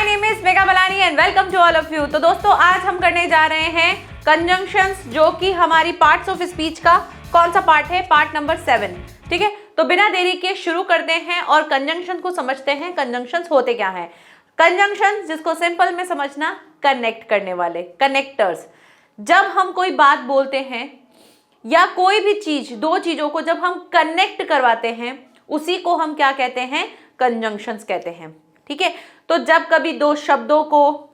My name is Megha Balani and welcome to all of you. तो दोस्तों आज हम करने जा रहे हैं कंजंक्शंस, जो कि हमारी पार्ट्स ऑफ स्पीच का कौन सा पार्ट है, पार्ट नंबर 7। ठीक है, तो बिना देरी के शुरू करते हैं और कंजंक्शन को समझते हैं। कंजंक्शंस होते क्या हैं? कंजंक्शंस, जिसको सिंपल में समझना, कनेक्ट करने वाले, कनेक्टर्स। जब हम कोई बात बोलते हैं या कोई भी चीज, दो चीजों को जब हम कनेक्ट करवाते हैं, उसी को हम क्या कहते हैं? कंजंक्शंस कहते हैं। ठीक है, तो जब कभी दो शब्दों को,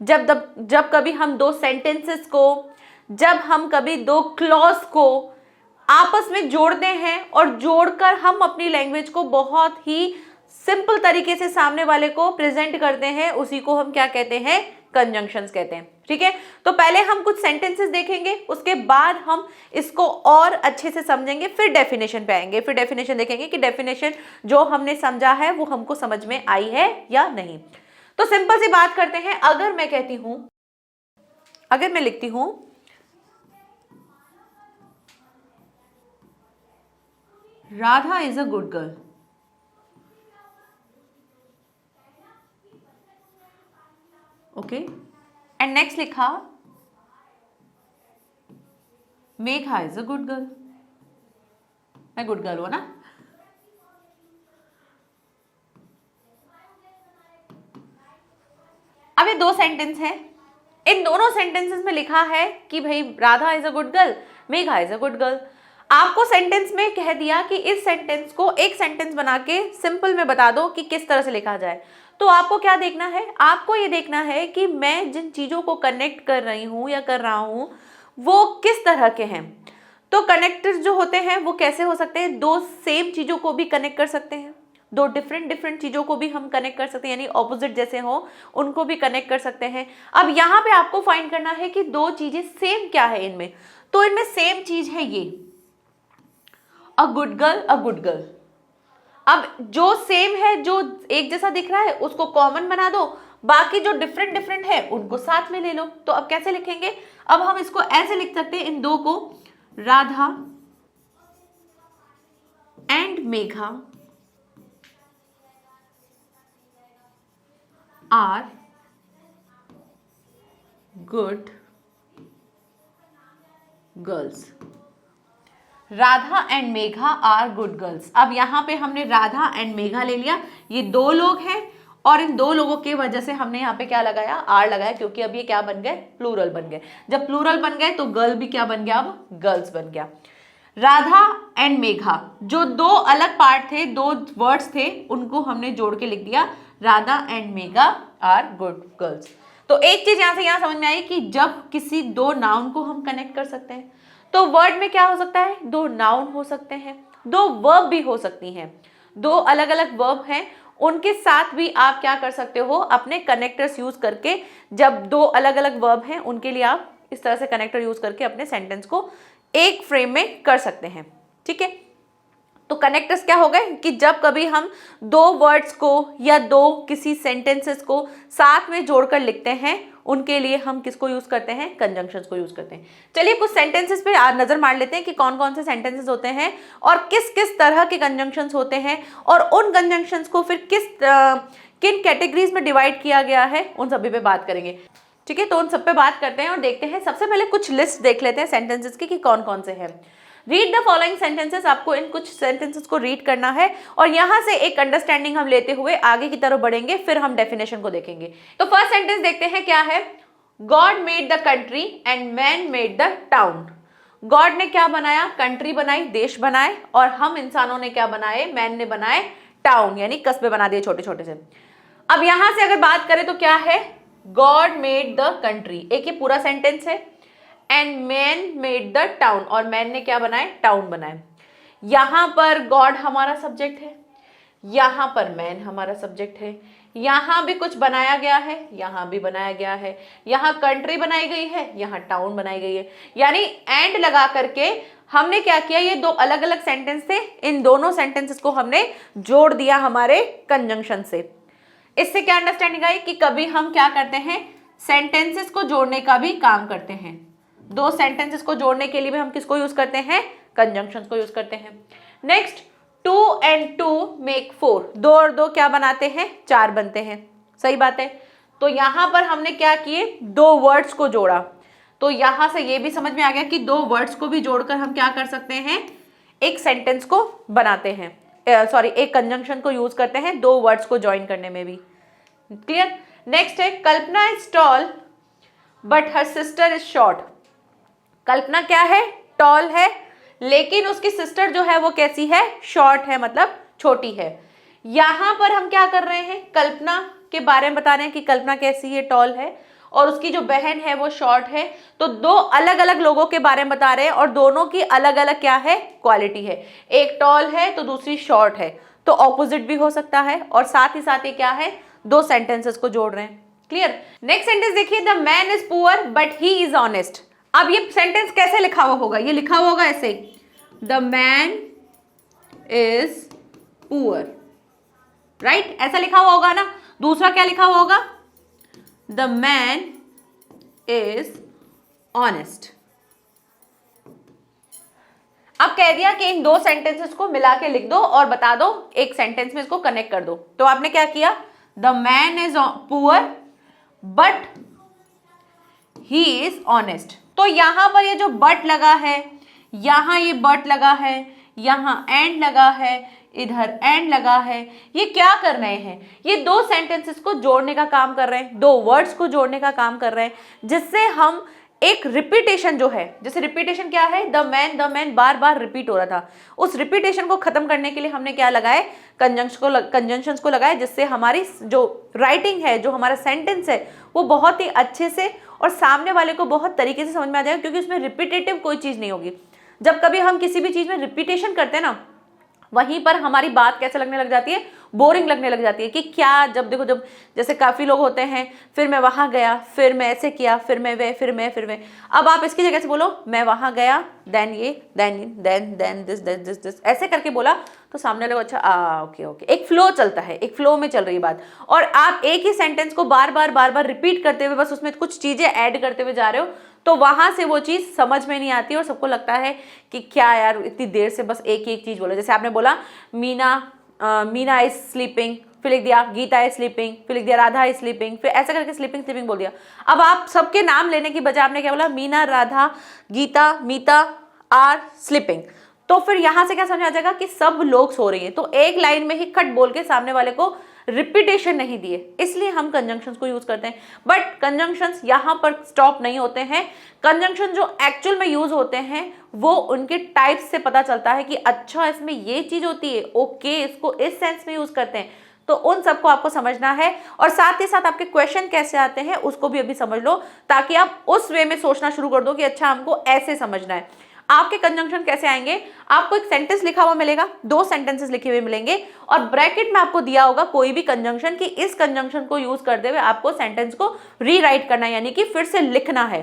जब कभी हम दो सेंटेंसेस को, जब हम कभी दो क्लॉज को आपस में जोड़ते हैं और जोड़कर हम अपनी लैंग्वेज को बहुत ही सिंपल तरीके से सामने वाले को प्रेजेंट करते हैं, उसी को हम क्या कहते हैं? कंजंक्शंस कहते हैं। ठीक है, तो पहले हम कुछ सेंटेंसेस देखेंगे, उसके बाद हम इसको और अच्छे से समझेंगे, फिर डेफिनेशन पे आएंगे, फिर डेफिनेशन देखेंगे कि डेफिनेशन जो हमने समझा है वो हमको समझ में आई है या नहीं। तो सिंपल सी बात करते हैं। अगर मैं कहती हूं, अगर मैं लिखती हूं Radha is a good girl, okay, and next लिखा Megha is a good girl. मैं गुड गर्ल हूं ना? अब ये दो सेंटेंस है, इन दोनों सेंटेंसेस में लिखा है कि भाई Radha is a good girl, Megha is a good girl. आपको सेंटेंस में कह दिया कि इस सेंटेंस को एक सेंटेंस बना के सिंपल में बता दो कि किस तरह से लिखा जाए। तो आपको क्या देखना है? आपको ये देखना है कि मैं जिन चीजों को कनेक्ट कर रही हूं या कर रहा हूं वो किस तरह के हैं। तो कनेक्टर्स जो होते हैं वो कैसे हो सकते हैं? दो सेम चीजों को भी कनेक्ट कर सकते हैं, दो डिफरेंट चीजों को भी हम कनेक्ट कर सकते हैं, यानी ऑपोजिट जैसे हो उनको भी कनेक्ट कर सकते हैं। अब यहाँ पे आपको फाइंड करना है कि दो चीजें सेम क्या है इनमें। तो इनमें सेम चीज है ये, अ गुड गर्ल, अ गुड गर्ल। अब जो सेम है, जो एक जैसा दिख रहा है, उसको कॉमन बना दो, बाकी जो डिफरेंट है उनको साथ में ले लो। तो अब कैसे लिखेंगे? अब हम इसको ऐसे लिख सकते हैं, इन दो को, Radha and Megha are good girls. Radha and Megha are good girls. अब यहां पे हमने राधा एंड मेघा ले लिया, ये दो लोग हैं, और इन दो लोगों की वजह से हमने यहाँ पे क्या लगाया? आर लगाया, क्योंकि अब ये क्या बन गए? प्लूरल बन गए। जब प्लूरल बन गए तो गर्ल भी क्या बन गया? अब गर्ल्स बन गया। राधा एंड मेघा, जो दो अलग पार्ट थे, दो वर्ड्स थे, उनको हमने जोड़ के लिख दिया, Radha and Megha are good girls. तो एक चीज यहां से यहां समझ में आई कि जब किसी दो नाउन को हम कनेक्ट कर सकते हैं, तो वर्ड में क्या हो सकता है? दो नाउन हो सकते हैं, दो वर्ब भी हो सकती हैं, दो अलग अलग वर्ब हैं, उनके साथ भी आप क्या कर सकते हो? अपने कनेक्टर्स यूज करके, जब दो अलग अलग वर्ब हैं उनके लिए आप इस तरह से कनेक्टर यूज करके अपने सेंटेंस को एक फ्रेम में कर सकते हैं। ठीक है, तो कनेक्टर्स क्या हो गए कि जब कभी हम दो वर्ड्स को या दो किसी सेंटेंसेस को साथ में जोड़कर लिखते हैं, उनके लिए हम किसको यूज करते हैं? कंजंक्शंस को यूज करते हैं। चलिए कुछ सेंटेंसेस पे नजर मार लेते हैं कि कौन कौन से सेंटेंसेस होते हैं और किस किस तरह के कंजंक्शंस होते हैं, और उन कंजंक्शंस को फिर किन कैटेगरीज में डिवाइड किया गया है, उन सभी पे बात करेंगे। ठीक है, तो उन सब पे बात करते हैं और देखते हैं। सबसे पहले कुछ लिस्ट देख लेते हैं सेंटेंसेस की कि कौन कौन से हैं। Read the following sentences. आपको इन कुछ सेंटेंसेस को रीड करना है और यहां से एक अंडरस्टैंडिंग हम लेते हुए आगे की तरफ बढ़ेंगे, फिर हम डेफिनेशन को देखेंगे। तो फर्स्ट सेंटेंस देखते हैं क्या है। God made the country and man made the town. God ने क्या बनाया? कंट्री बनाई, देश बनाए, और हम इंसानों ने क्या बनाए? मैन ने बनाए टाउन, यानी कस्बे बना दिए छोटे छोटे से। अब यहां से अगर बात करें तो क्या है? गॉड मेड द कंट्री, एक ये पूरा सेंटेंस है, and man made the town, और मैन ने क्या बनाए? टाउन बनाए। यहां पर गॉड हमारा सब्जेक्ट है, यहां पर मैन हमारा सब्जेक्ट है, यहां भी कुछ बनाया गया है, यहां भी बनाया गया है, यहां कंट्री बनाई गई है, यहां टाउन बनाई गई है, यानी एंड लगा करके हमने क्या किया? ये दो अलग अलग सेंटेंस थे, इन दोनों सेंटेंसेस को हमने जोड़ दिया हमारे कंजंक्शन से। इससे क्या अंडरस्टैंडिंग आई कि कभी हम क्या करते हैं? सेंटेंसेस को जोड़ने का भी काम करते हैं। दो सेंटेंसेस को जोड़ने के लिए भी हम किसको यूज करते हैं? कंजंक्शंस को यूज करते हैं। Next, 2 and 2 make 4। 2 और 2 क्या बनाते हैं? 4 बनते हैं। सही बात है। तो यहां पर हमने क्या किए, दो वर्ड्स को जोड़ा। तो यहां से ये भी समझ में आ गया कि दो वर्ड्स को भी जोड़कर हम क्या कर सकते हैं, एक सेंटेंस को बनाते हैं, एक कंजंक्शन को यूज करते हैं दो वर्ड्स को ज्वाइन करने में भी। क्लियर। नेक्स्ट है Kalpana is tall but her sister is short. Kalpana क्या है, टॉल है, लेकिन उसकी सिस्टर जो है वो कैसी है, शॉर्ट है, मतलब छोटी है। यहां पर हम क्या कर रहे हैं, कल्पना के बारे में बता रहे हैं कि कल्पना कैसी है, टॉल है, और उसकी जो बहन है वो शॉर्ट है। तो दो अलग अलग लोगों के बारे में बता रहे हैं और दोनों की अलग अलग क्या है, क्वालिटी है। एक टॉल है तो दूसरी शॉर्ट है, तो ऑपोजिट भी हो सकता है, और साथ ही साथ ये क्या है, दो सेंटेंसेस को जोड़ रहे हैं। क्लियर। नेक्स्ट सेंटेंस देखिए, the man is poor but he is honest. अब ये सेंटेंस कैसे लिखा हुआ होगा, ये लिखा हुआ होगा ऐसे, the man is poor, right, ऐसा लिखा हुआ होगा ना। दूसरा क्या लिखा हुआ होगा, द मैन इज ऑनेस्ट। अब कह दिया कि इन दो सेंटेंसेस को मिला के लिख दो और बता दो, एक सेंटेंस में इसको कनेक्ट कर दो। तो आपने क्या किया, the man is poor but he is honest. तो यहां पर ये जो बट लगा है, यहां ये बट लगा है, यहां एंड लगा है, इधर एंड लगा है, ये क्या कर रहे हैं, ये दो सेंटेंसेस को जोड़ने का काम कर रहे हैं, दो वर्ड्स को जोड़ने का काम कर रहे हैं, जिससे हम एक रिपीटेशन जो है, जैसे रिपीटेशन क्या है, the man bar bar repeat हो रहा था, उस रिपीटेशन को खत्म करने के लिए हमने क्या लगाए, कंजंक्शंस को लगाए, जिससे हमारी जो राइटिंग है, जो हमारा सेंटेंस है, वो बहुत ही अच्छे से और सामने वाले को बहुत तरीके से समझ में आ जाएगा, क्योंकि उसमें रिपीटेटिव कोई चीज़ नहीं होगी। जब कभी हम किसी भी चीज़ में रिपीटेशन करते हैं ना, वहीं पर हमारी बात कैसे लगने लग जाती है, बोरिंग लगने लग जाती है, कि क्या, जब जैसे काफ़ी लोग होते हैं, फिर मैं वहाँ गया, फिर मैं ऐसे किया, फिर मैं वे, फिर मैं। अब आप इसकी जगह से बोलो, मैं वहाँ गया, देन ये, देन दिस, ऐसे करके बोला, तो सामने लोग अच्छा ओके, एक फ्लो चलता है, एक फ्लो में चल रही बात। और आप एक ही सेंटेंस को बार बार रिपीट करते हुए, बस उसमें कुछ चीज़ें ऐड करते हुए जा रहे हो, तो वहां से वो चीज़ समझ में नहीं आती और सबको लगता है कि क्या यार, इतनी देर से बस एक ही एक चीज़ बोलो। जैसे आपने बोला मीना इज स्लीपिंग, फिर लिख दिया गीता इज स्लीपिंग, फिर लिख दिया राधा इज स्लीपिंग, फिर ऐसा करके स्लीपिंग बोल दिया। अब आप सबके नाम लेने की बजाय आपने क्या बोला, मीना, राधा, गीता, मीता आर स्लीपिंग। तो फिर यहां से क्या समझ आ जाएगा कि सब लोग सो रही है। तो एक लाइन में ही कट बोल के सामने वाले को रिपीटेशन नहीं दिए, इसलिए हम कंजंक्शंस को यूज करते हैं। बट कंजंक्शंस यहां पर स्टॉप नहीं होते हैं। कंजंक्शन जो एक्चुअल में यूज होते हैं वो उनके टाइप्स से पता चलता है कि अच्छा इसमें ये चीज होती है, ओके इसको इस सेंस में यूज करते हैं। तो उन सबको आपको समझना है, और साथ ही साथ आपके क्वेश्चन कैसे आते हैं उसको भी अभी समझ लो, ताकि आप उस वे में सोचना शुरू कर दो कि अच्छा हमको ऐसे समझना है। आपके कंजंक्शन कैसे आएंगे, आपको एक सेंटेंस लिखा हुआ मिलेगा, दो सेंटेंसेस लिखे हुए मिलेंगे, और ब्रैकेट में आपको दिया होगा कोई भी कंजंक्शन, कि इस कंजंक्शन को यूज करते हुए आपको सेंटेंस को रीराइट करना है, यानी कि फिर से लिखना है।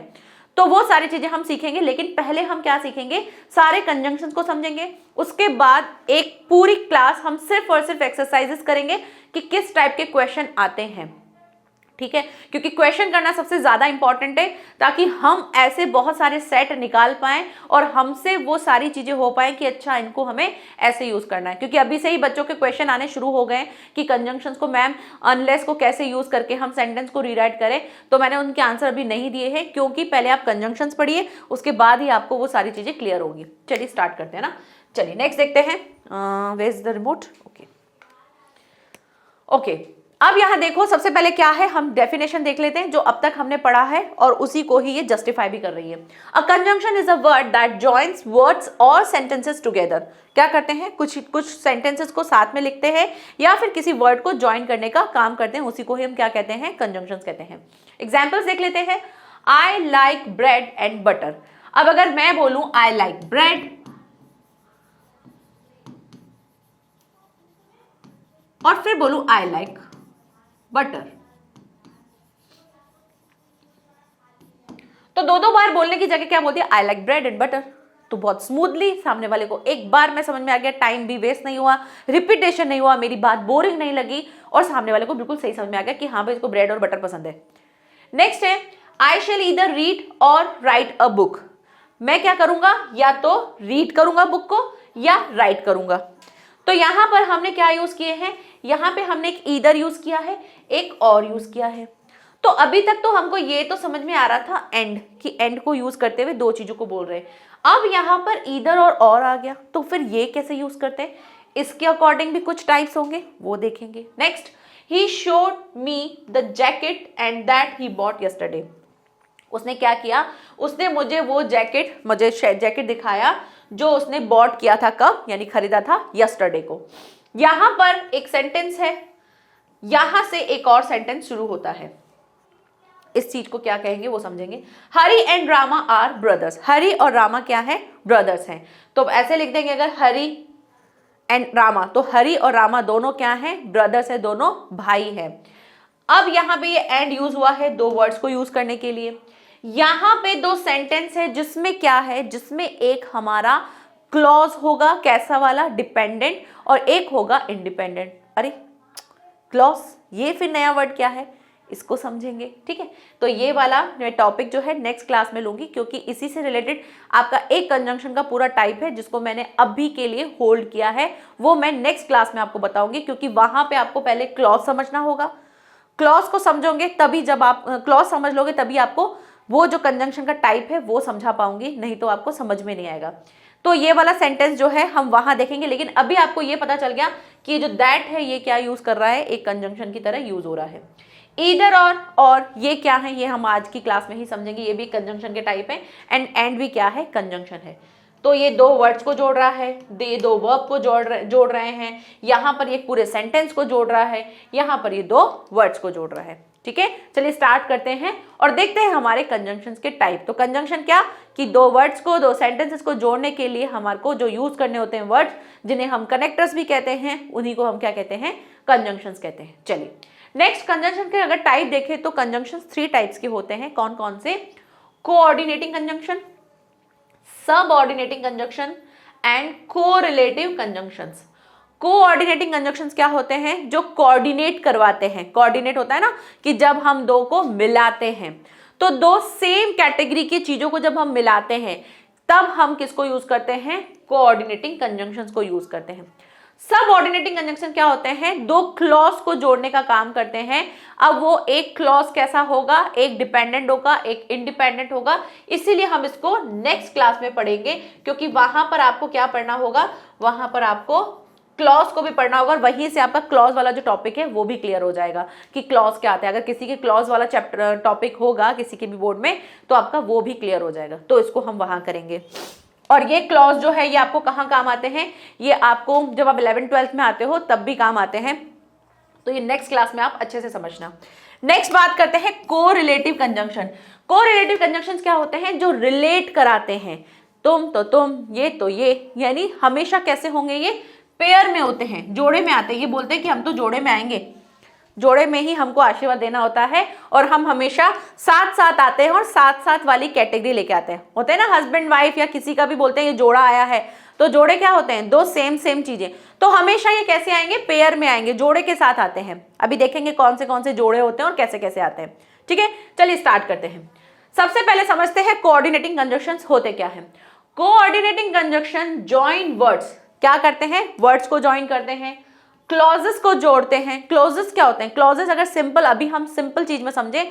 तो वो सारी चीजें हम सीखेंगे, लेकिन पहले हम क्या सीखेंगे, सारे कंजंक्शंस को समझेंगे। उसके बाद एक पूरी क्लास हम सिर्फ और सिर्फ एक्सरसाइजेस करेंगे कि किस टाइप के क्वेश्चन आते हैं, ठीक है, क्योंकि क्वेश्चन करना सबसे ज्यादा इंपॉर्टेंट है, ताकि हम ऐसे बहुत सारे सेट निकाल पाएं और हमसे वो सारी चीजें हो पाए कि अच्छा इनको हमें ऐसे यूज करना है। क्योंकि अभी से ही बच्चों के क्वेश्चन आने शुरू हो गए कि कंजंक्शंस को मैम अनलेस को कैसे यूज करके हम सेंटेंस को रीराइट करें, तो मैंने उनके आंसर अभी नहीं दिए हैं, क्योंकि पहले आप कंजंक्शंस पढ़िए, उसके बाद ही आपको वो सारी चीजें क्लियर होगी। चलिए स्टार्ट करते हैं ना। चलिए नेक्स्ट देखते हैं, where is the remote. Okay, अब यहां देखो, सबसे पहले क्या है, हम डेफिनेशन देख लेते हैं जो अब तक हमने पढ़ा है, और उसी को ही ये जस्टिफाई भी कर रही है। A conjunction is a word that joins words और सेंटेंसेस टुगेदर। क्या करते हैं, कुछ सेंटेंसेस को साथ में लिखते हैं या फिर किसी वर्ड को ज्वाइन करने का काम करते हैं, उसी को ही हम क्या कहते हैं, कंजंक्शंस कहते हैं। एग्जाम्पल्स देख लेते हैं। I like bread and butter. अब अगर मैं बोलूं आई लाइक ब्रेड और फिर बोलूं आई लाइक बटर, तो दो बार बोलने की जगह क्या बोलती है, I like bread and butter. तो बहुत स्मूथली सामने वाले को एक बार में समझ में आ गया, टाइम भी वेस्ट नहीं हुआ, रिपीटेशन नहीं हुआ, मेरी बात बोरिंग नहीं लगी, और सामने वाले को बिल्कुल सही समझ में आ गया कि हाँ भाई इसको ब्रेड और बटर पसंद है। नेक्स्ट है, आई शैल ईदर रीड और राइट अ बुक। मैं क्या करूंगा, या तो रीड करूंगा बुक को या राइट करूंगा। तो यहां पर हमने क्या यूज किए हैं, यहां पे हमने एक ईदर यूज किया है, एक और यूज किया है। तो अभी तक तो हमको ये तो समझ में आ रहा था एंड, कि एंड को यूज करते हुए दो चीजों को बोल रहे हैं। अब यहाँ पर ईदर और आ गया, तो फिर ये कैसे यूज करते हैं, इसके अकॉर्डिंग भी कुछ टाइप्स होंगे, वो देखेंगे। Next, he showed me the jacket and that he bought yesterday. उसने क्या किया, उसने मुझे वो जैकेट दिखाया जो उसने बॉट किया था, कब, यानी खरीदा था यस्टरडे को। यहां पर एक सेंटेंस है, यहां से एक और सेंटेंस शुरू होता है। इस चीज को क्या कहेंगे वो समझेंगे। हरी एंड रामा आर ब्रदर्स। हरी और रामा क्या है, ब्रदर्स हैं। तो ऐसे लिख देंगे अगर हरी एंड रामा, तो हरी और रामा दोनों क्या हैं, ब्रदर्स है, दोनों भाई हैं। अब यहां पे ये एंड यूज हुआ है दो वर्ड्स को यूज करने के लिए। यहां पे दो सेंटेंस है जिसमें क्या है, जिसमें एक हमारा क्लॉज होगा, कैसा वाला, डिपेंडेंट, और एक होगा इंडिपेंडेंट। अरे क्लॉज, ये फिर नया वर्ड क्या है, इसको समझेंगे। ठीक है, तो ये वाला मैं टॉपिक जो है नेक्स्ट क्लास में लूंगी, क्योंकि इसी से रिलेटेड आपका एक कंजंक्शन का पूरा टाइप है जिसको मैंने अभी के लिए होल्ड किया है, वो मैं नेक्स्ट क्लास में आपको बताऊंगी, क्योंकि वहां पे आपको पहले क्लॉज समझना होगा। क्लॉज को समझोगे तभी, जब आप क्लॉज समझ लोगे तभी आपको वो जो कंजंक्शन का टाइप है वो समझा पाऊंगी, नहीं तो आपको समझ में नहीं आएगा। तो ये वाला सेंटेंस जो है हम वहां देखेंगे, लेकिन अभी आपको ये पता चल गया कि जो दैट है ये क्या यूज कर रहा है, एक कंजंक्शन की तरह यूज हो रहा है। ईदर और ये क्या है, ये हम आज की क्लास में ही समझेंगे, ये भी कंजंक्शन के टाइप है। एंड भी क्या है, कंजंक्शन है। तो ये दो वर्ड्स को जोड़ रहा है, ये दो वर्ब को जोड़ रहे हैं, यहाँ पर ये पूरे सेंटेंस को जोड़ रहा है, यहाँ पर ये दो वर्ड्स को जोड़ रहा है। ठीक है, चलिए स्टार्ट करते हैं और देखते हैं हमारे कंजंक्शंस के टाइप। तो कंजंक्शन क्या, कि दो वर्ड्स को, दो सेंटेंसेस को जोड़ने के लिए हमारे को जो यूज करने होते हैं वर्ड्स, जिन्हें हम कनेक्टर्स भी कहते हैं, उन्हीं को हम क्या कहते हैं, कंजंक्शंस कहते हैं। चलिए नेक्स्ट, कंजंक्शन के अगर टाइप देखें तो कंजंक्शंस 3 टाइप्स के होते हैं। कौन कौन से, coordinating conjunction, subordinating conjunction and correlative conjunctions. Coordinating conjunctions क्या होते हैं, जो कोऑर्डिनेट करवाते हैं। कोऑर्डिनेट होता है ना कि जब हम दो को मिलाते हैं, तो दो सेम कैटेगरी की चीजों को जब हम मिलाते हैं तब हम किसको यूज करते हैं, कोऑर्डिनेटिंग कंजंक्शंस को यूज करते हैं। सबऑर्डिनेटिंग कंजंक्शन क्या होते हैं, दो क्लॉज को जोड़ने का काम करते हैं। अब वो एक क्लॉज कैसा होगा, एक डिपेंडेंट होगा, एक इंडिपेंडेंट होगा, इसीलिए हम इसको नेक्स्ट क्लास में पढ़ेंगे, क्योंकि वहां पर आपको क्या पढ़ना होगा, वहां पर आपको क्लॉज को भी पढ़ना होगा, और वहीं से आपका क्लॉज वाला जो टॉपिक है वो भी क्लियर हो जाएगा कि क्लॉज क्या आता है। अगर किसी के क्लॉज वाला चैप्टर टॉपिक होगा किसी के भी बोर्ड में, तो आपका वो भी क्लियर हो जाएगा, तो इसको हम वहां करेंगे। और ये क्लॉज जो है ये आपको कहाँ काम आते हैं, ये आपको जब आप 11th-12th में आते हो तब भी काम आते हैं, तो ये नेक्स्ट क्लास में आप अच्छे से समझना। नेक्स्ट बात करते हैं कोरिलेटिव कंजंक्शन। कोरिलेटिव कंजंक्शंस क्या होते हैं, जो रिलेट कराते हैं, तुम तो तुम, ये तो ये, यानी हमेशा कैसे होंगे, ये पेयर में होते हैं, जोड़े में आते हैं। ये बोलते हैं कि हम तो जोड़े में आएंगे, जोड़े में ही हमको आशीर्वाद देना होता है, और हम हमेशा साथ साथ आते हैं और साथ साथ वाली कैटेगरी लेके आते हैं। होते हैं ना हस्बैंड वाइफ, या किसी का भी बोलते हैं ये जोड़ा आया है, तो जोड़े क्या होते हैं, दो सेम चीजें, तो हमेशा ये कैसे आएंगे, पेयर में आएंगे, जोड़े के साथ आते हैं। अभी देखेंगे कौन से जोड़े होते हैं और कैसे कैसे आते हैं। ठीक है, चलिए स्टार्ट करते हैं। सबसे पहले समझते हैं कोऑर्डिनेटिंग कंजंक्शंस होते क्या है। कोऑर्डिनेटिंग कंजंक्शन जॉइन वर्ड्स क्या करते हैं, वर्ड्स को ज्वाइन करते हैं, क्लॉजेस को जोड़ते हैं। क्लॉजेस क्या होते हैं, क्लॉजेस अगर सिंपल, अभी हम सिंपल चीज में समझे,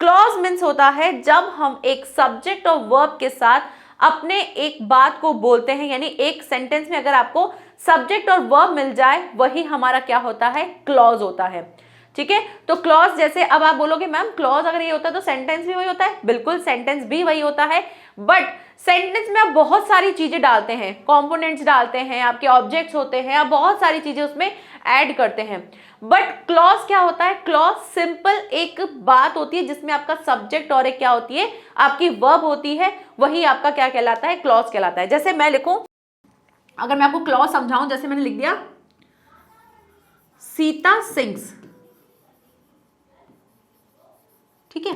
क्लॉज मीन्स होता है जब हम एक सब्जेक्ट और वर्ब के साथ अपने एक बात को बोलते हैं, यानी एक सेंटेंस में अगर आपको सब्जेक्ट और वर्ब मिल जाए, वही हमारा क्या होता है, क्लॉज होता है। ठीक है, तो क्लॉज जैसे, अब आप बोलोगे मैम क्लॉज अगर ये होता है तो सेंटेंस भी वही होता है, बिल्कुल सेंटेंस भी वही होता है, बट सेंटेंस में आप बहुत सारी चीजें डालते हैं, कंपोनेंट्स डालते हैं, आपके ऑब्जेक्ट्स होते हैं, आप बहुत सारी चीजें उसमें ऐड करते हैं। बट क्लॉज क्या होता है, क्लॉज सिंपल एक बात होती है जिसमें आपका सब्जेक्ट और एक क्या होती है, आपकी वर्ब होती है, वही आपका क्या कहलाता है, क्लॉज कहलाता है। जैसे मैं लिखूं, अगर मैं आपको क्लॉज समझाऊं, जैसे मैंने लिख दिया सीता सिंग्स, ठीक है,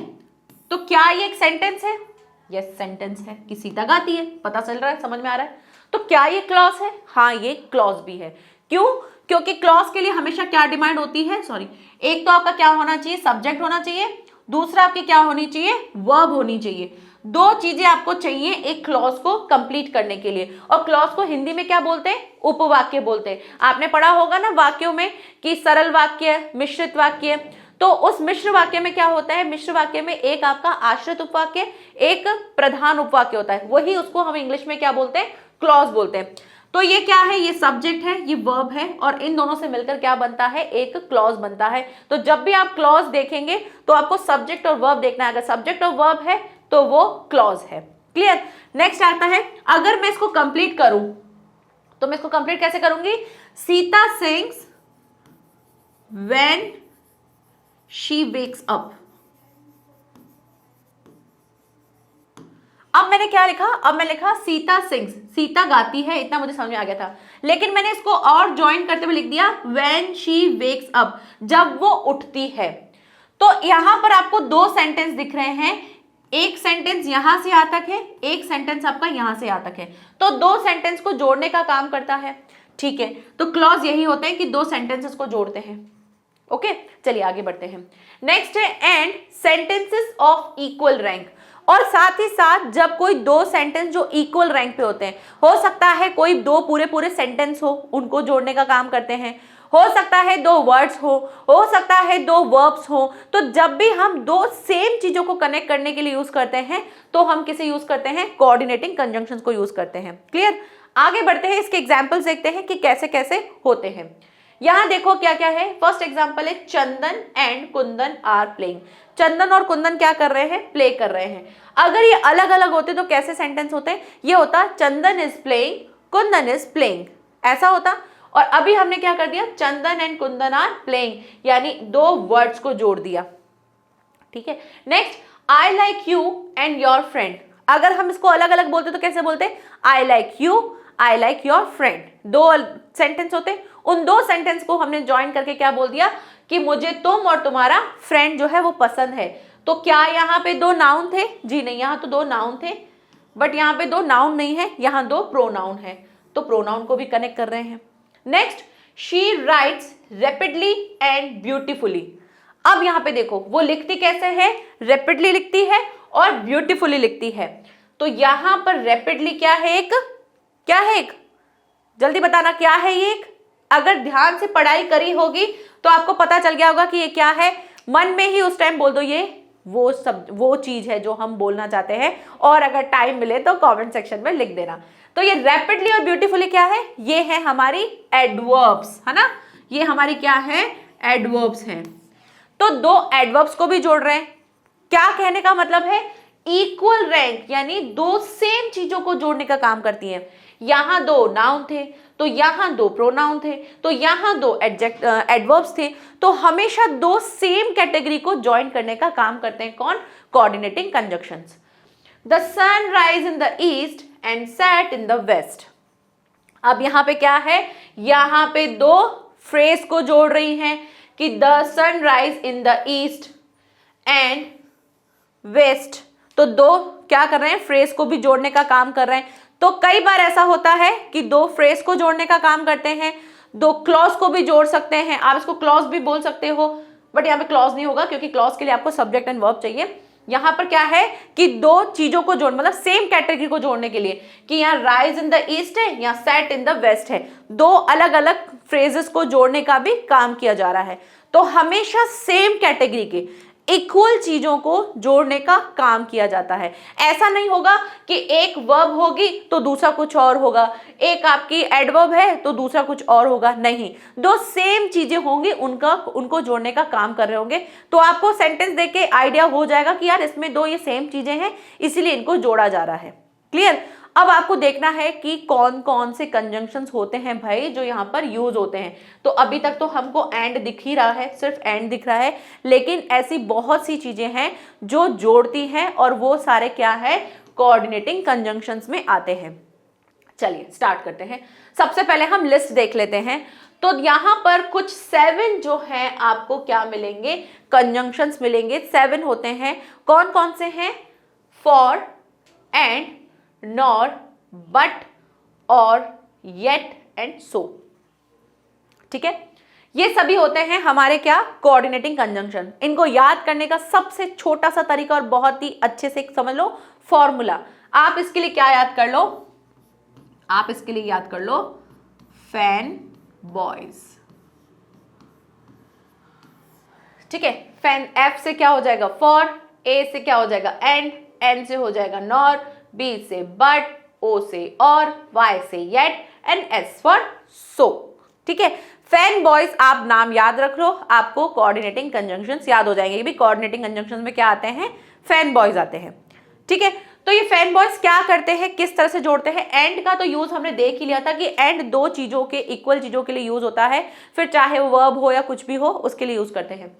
तो क्या ये एक सेंटेंस है, यस सेंटेंस है कि सीता गाती है, पता चल रहा है, समझ में आ रहा है। तो क्या ये क्लॉज है, हाँ ये क्लॉज भी है। क्यों, क्योंकि क्लॉज के लिए हमेशा क्या डिमांड होती है, एक तो आपका क्या होना चाहिए, सब्जेक्ट होना चाहिए, दूसरा आपकी क्या होनी चाहिए, वर्ब होनी चाहिए। दो चीजें आपको चाहिए एक क्लॉज को कंप्लीट करने के लिए। और क्लॉज को हिंदी में क्या बोलते हैं, उपवाक्य बोलते हैं। आपने पढ़ा होगा ना वाक्यों में कि सरल वाक्य, मिश्रित वाक्य, तो उस मिश्र वाक्य में क्या होता है, मिश्र वाक्य में एक आपका आश्रित उपवाक्य, एक प्रधान उपवाक्य होता है, वही उसको हम इंग्लिश में क्या बोलते हैं, क्लॉज बोलते हैं। तो ये क्या है, ये सब्जेक्ट है, ये वर्ब है, और इन दोनों से मिलकर क्या बनता है, एक क्लॉज बनता है। तो जब भी आप क्लॉज देखेंगे तो आपको सब्जेक्ट और वर्ब देखना है, अगर सब्जेक्ट और वर्ब है तो वो क्लॉज है। क्लियर। नेक्स्ट आता है, अगर मैं इसको कंप्लीट करूं तो मैं इसको कंप्लीट कैसे करूंगी, Sita sings when she wakes up. अब मैंने क्या लिखा, अब मैं लिखा सीता सिंग्स, सीता गाती है, इतना मुझे समझ में आ गया था, लेकिन मैंने इसको और ज्वाइन करते हुए लिख दिया व्हेन शी वेक्स अप, जब वो उठती है। तो यहां पर आपको दो सेंटेंस दिख रहे हैं, एक सेंटेंस यहां से यहां तक है, एक सेंटेंस आपका यहां से यहां तक है, तो दो सेंटेंस को जोड़ने का काम करता है। ठीक है, तो क्लॉज यही होते हैं कि दो सेंटेंसेस को जोड़ते हैं। ओके, चलिए आगे बढ़ते हैं। नेक्स्ट है and sentences of equal rank, और साथ ही साथ जब कोई दो सेंटेंस जो इक्वल रैंक पे होते हैं, हो सकता है कोई दो पूरे पूरे सेंटेंस हो, उनको जोड़ने का काम करते हैं, हो सकता है दो वर्ड्स हो सकता है दो वर्ब्स हो, तो जब भी हम दो सेम चीजों को कनेक्ट करने के लिए यूज करते हैं तो हम किसे यूज करते हैं, कोऑर्डिनेटिंग कंजंक्शंस को यूज करते हैं। क्लियर। आगे बढ़ते हैं, इसके एग्जांपल्स देखते हैं कि कैसे कैसे होते हैं। यहां देखो क्या क्या है। फर्स्ट एग्जांपल है चंदन एंड कुंदन आर प्लेइंग। चंदन और कुंदन क्या कर रहे हैं, प्ले कर रहे हैं। अगर ये अलग अलग होते तो कैसे सेंटेंस होते, ये होता Chandan is playing, Kundan is playing, ऐसा होता। और अभी हमने क्या कर दिया, Chandan and Kundan are playing, यानी दो वर्ड्स को जोड़ दिया। ठीक है। Next, I like you and your friend. अगर हम इसको अलग अलग बोलते तो कैसे बोलते, I like you, I like your friend, दो सेंटेंस होते, उन दो सेंटेंस को हमने ज्वाइन करके क्या बोल दिया कि मुझे तुम और तुम्हारा फ्रेंड जो है वो पसंद है। तो क्या यहाँ पे दो नाउन थे, जी नहीं, यहाँ तो दो नाउन थे, बट यहाँ पे दो नाउन नहीं है, यहाँ दो प्रोनाउन है, तो प्रोनाउन को भी कनेक्ट कर रहे हैं। Next, she writes rapidly and beautifully. अब यहाँ पे देखो वो लिखती कैसे है, रैपिडली लिखती है और ब्यूटिफुली लिखती है। तो यहाँ पर रैपिडली क्या है, एक क्या है, एक जल्दी बताना क्या है ये, एक अगर ध्यान से पढ़ाई करी होगी तो आपको पता चल गया होगा कि ये क्या है। मन में ही उस टाइम बोल दो ये वो चीज है जो हम बोलना चाहते हैं, और अगर टाइम मिले तो कमेंट सेक्शन में लिख देना। तो ये रैपिडली और ब्यूटीफुली क्या है, ये है हमारी एडवर्ब्स, है ना, ये हमारी क्या है, एडवर्ब्स हैं। तो दो एडवर्ब्स को भी जोड़ रहे हैं। क्या कहने का मतलब है, इक्वल रैंक यानी दो सेम चीजों को जोड़ने का काम करती है। यहां दो नाउन थे तो यहां दो प्रोनाउन थे, तो यहां दो एडवर्ब्स थे, तो हमेशा दो सेम कैटेगरी को ज्वाइन करने का काम करते हैं कौन, coordinating conjunctions. The sun rise in the east and set in the west. अब यहां पे क्या है, यहां पे दो फ्रेज को जोड़ रही हैं कि the sun rise in the east and west, तो दो क्या कर रहे हैं, फ्रेज को भी जोड़ने का काम कर रहे हैं। तो कई बार ऐसा होता है कि दो फ्रेज को जोड़ने का काम करते हैं, दो क्लॉज को भी जोड़ सकते हैं, आप इसको क्लॉज भी बोल सकते हो, बट यहाँ पे क्लॉज नहीं होगा क्योंकि क्लॉज के लिए आपको सब्जेक्ट एंड वर्ब चाहिए। यहाँ पर क्या है कि दो चीजों को जोड़, मतलब सेम कैटेगरी को जोड़ने के लिए, कि यहाँ राइज इन द ईस्ट है, यहाँ सेट इन द वेस्ट है, दो अलग अलग फ्रेजेस को जोड़ने का भी काम किया जा रहा है। तो हमेशा सेम कैटेगरी के इक्वल चीजों को जोड़ने का काम किया जाता है। ऐसा नहीं होगा कि एक वर्ब होगी तो दूसरा कुछ और होगा, एक आपकी एडवर्ब है तो दूसरा कुछ और होगा, नहीं, दो सेम चीजें होंगी, उनको जोड़ने का काम कर रहे होंगे। तो आपको सेंटेंस देख के आइडिया हो जाएगा कि यार इसमें दो ये सेम चीजें हैं इसलिए इनको जोड़ा जा रहा है। क्लियर। अब आपको देखना है कि कौन कौन से कंजंक्शंस होते हैं भाई जो यहाँ पर यूज होते हैं। तो अभी तक तो हमको एंड दिख ही रहा है, सिर्फ एंड दिख रहा है, लेकिन ऐसी बहुत सी चीजें हैं जो जोड़ती हैं और वो सारे क्या है, कोऑर्डिनेटिंग कंजंक्शंस में आते हैं। चलिए स्टार्ट करते हैं। सबसे पहले हम लिस्ट देख लेते हैं। तो यहाँ पर कुछ 7 जो है आपको क्या मिलेंगे, कंजंक्शंस मिलेंगे। 7 होते हैं, कौन कौन से हैं, फॉर, एंड, नॉर, बट, और, येट एंड सो। ठीक है, ये सभी होते हैं हमारे क्या, कोऑर्डिनेटिंग कंजंक्शन। इनको याद करने का सबसे छोटा सा तरीका और बहुत ही अच्छे से समझ लो फॉर्मूला। आप इसके लिए क्या याद कर लो, आप इसके लिए याद कर लो फैन बॉयज। ठीक है। फैन एफ से क्या हो जाएगा फॉर, ए से क्या हो जाएगा एंड, एन से हो जाएगा नॉर, बी से बट, ओ से और, वाई से yet and S for so. ठीक है। फैन बॉयज आप नाम याद रख लो, आपको कोऑर्डिनेटिंग कंजंक्शंस याद हो जाएंगे। ये भी कोऑर्डिनेटिंग कंजंक्शंस में क्या आते हैं, फैन बॉयज आते हैं। ठीक है। तो ये फैन बॉयज क्या करते हैं, किस तरह से जोड़ते हैं। एंड का तो यूज हमने देख ही लिया था कि एंड दो चीजों के, इक्वल चीजों के लिए यूज होता है, फिर चाहे वो वर्ब हो या कुछ भी हो उसके लिए यूज करते हैं।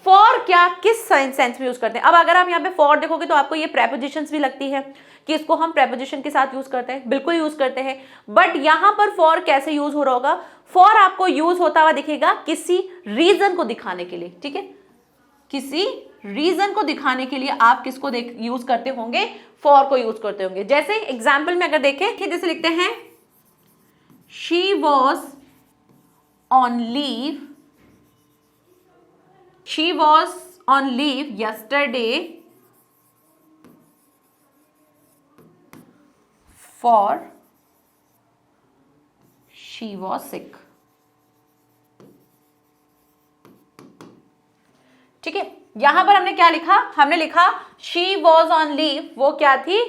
फॉर क्या, किस सेंस में यूज करते हैं। अब अगर आप यहाँ पे फॉर देखोगे तो आपको ये प्रेपोजिशंस भी लगती है कि इसको हम प्रेपोजिशन के साथ यूज करते हैं, बिल्कुल यूज करते हैं। बट यहां पर फॉर कैसे यूज हो रहा होगा, फॉर आपको यूज होता हुआ दिखेगा किसी रीजन को दिखाने के लिए। ठीक है। किसी रीजन को दिखाने के लिए आप किसको यूज करते होंगे, फॉर को यूज करते होंगे। जैसे एग्जाम्पल में अगर देखें, जैसे लिखते हैं she was on leave, she was on leave yesterday for she was sick। ठीक है। यहां पर हमने क्या लिखा, हमने लिखा she was on leave, वो क्या थी,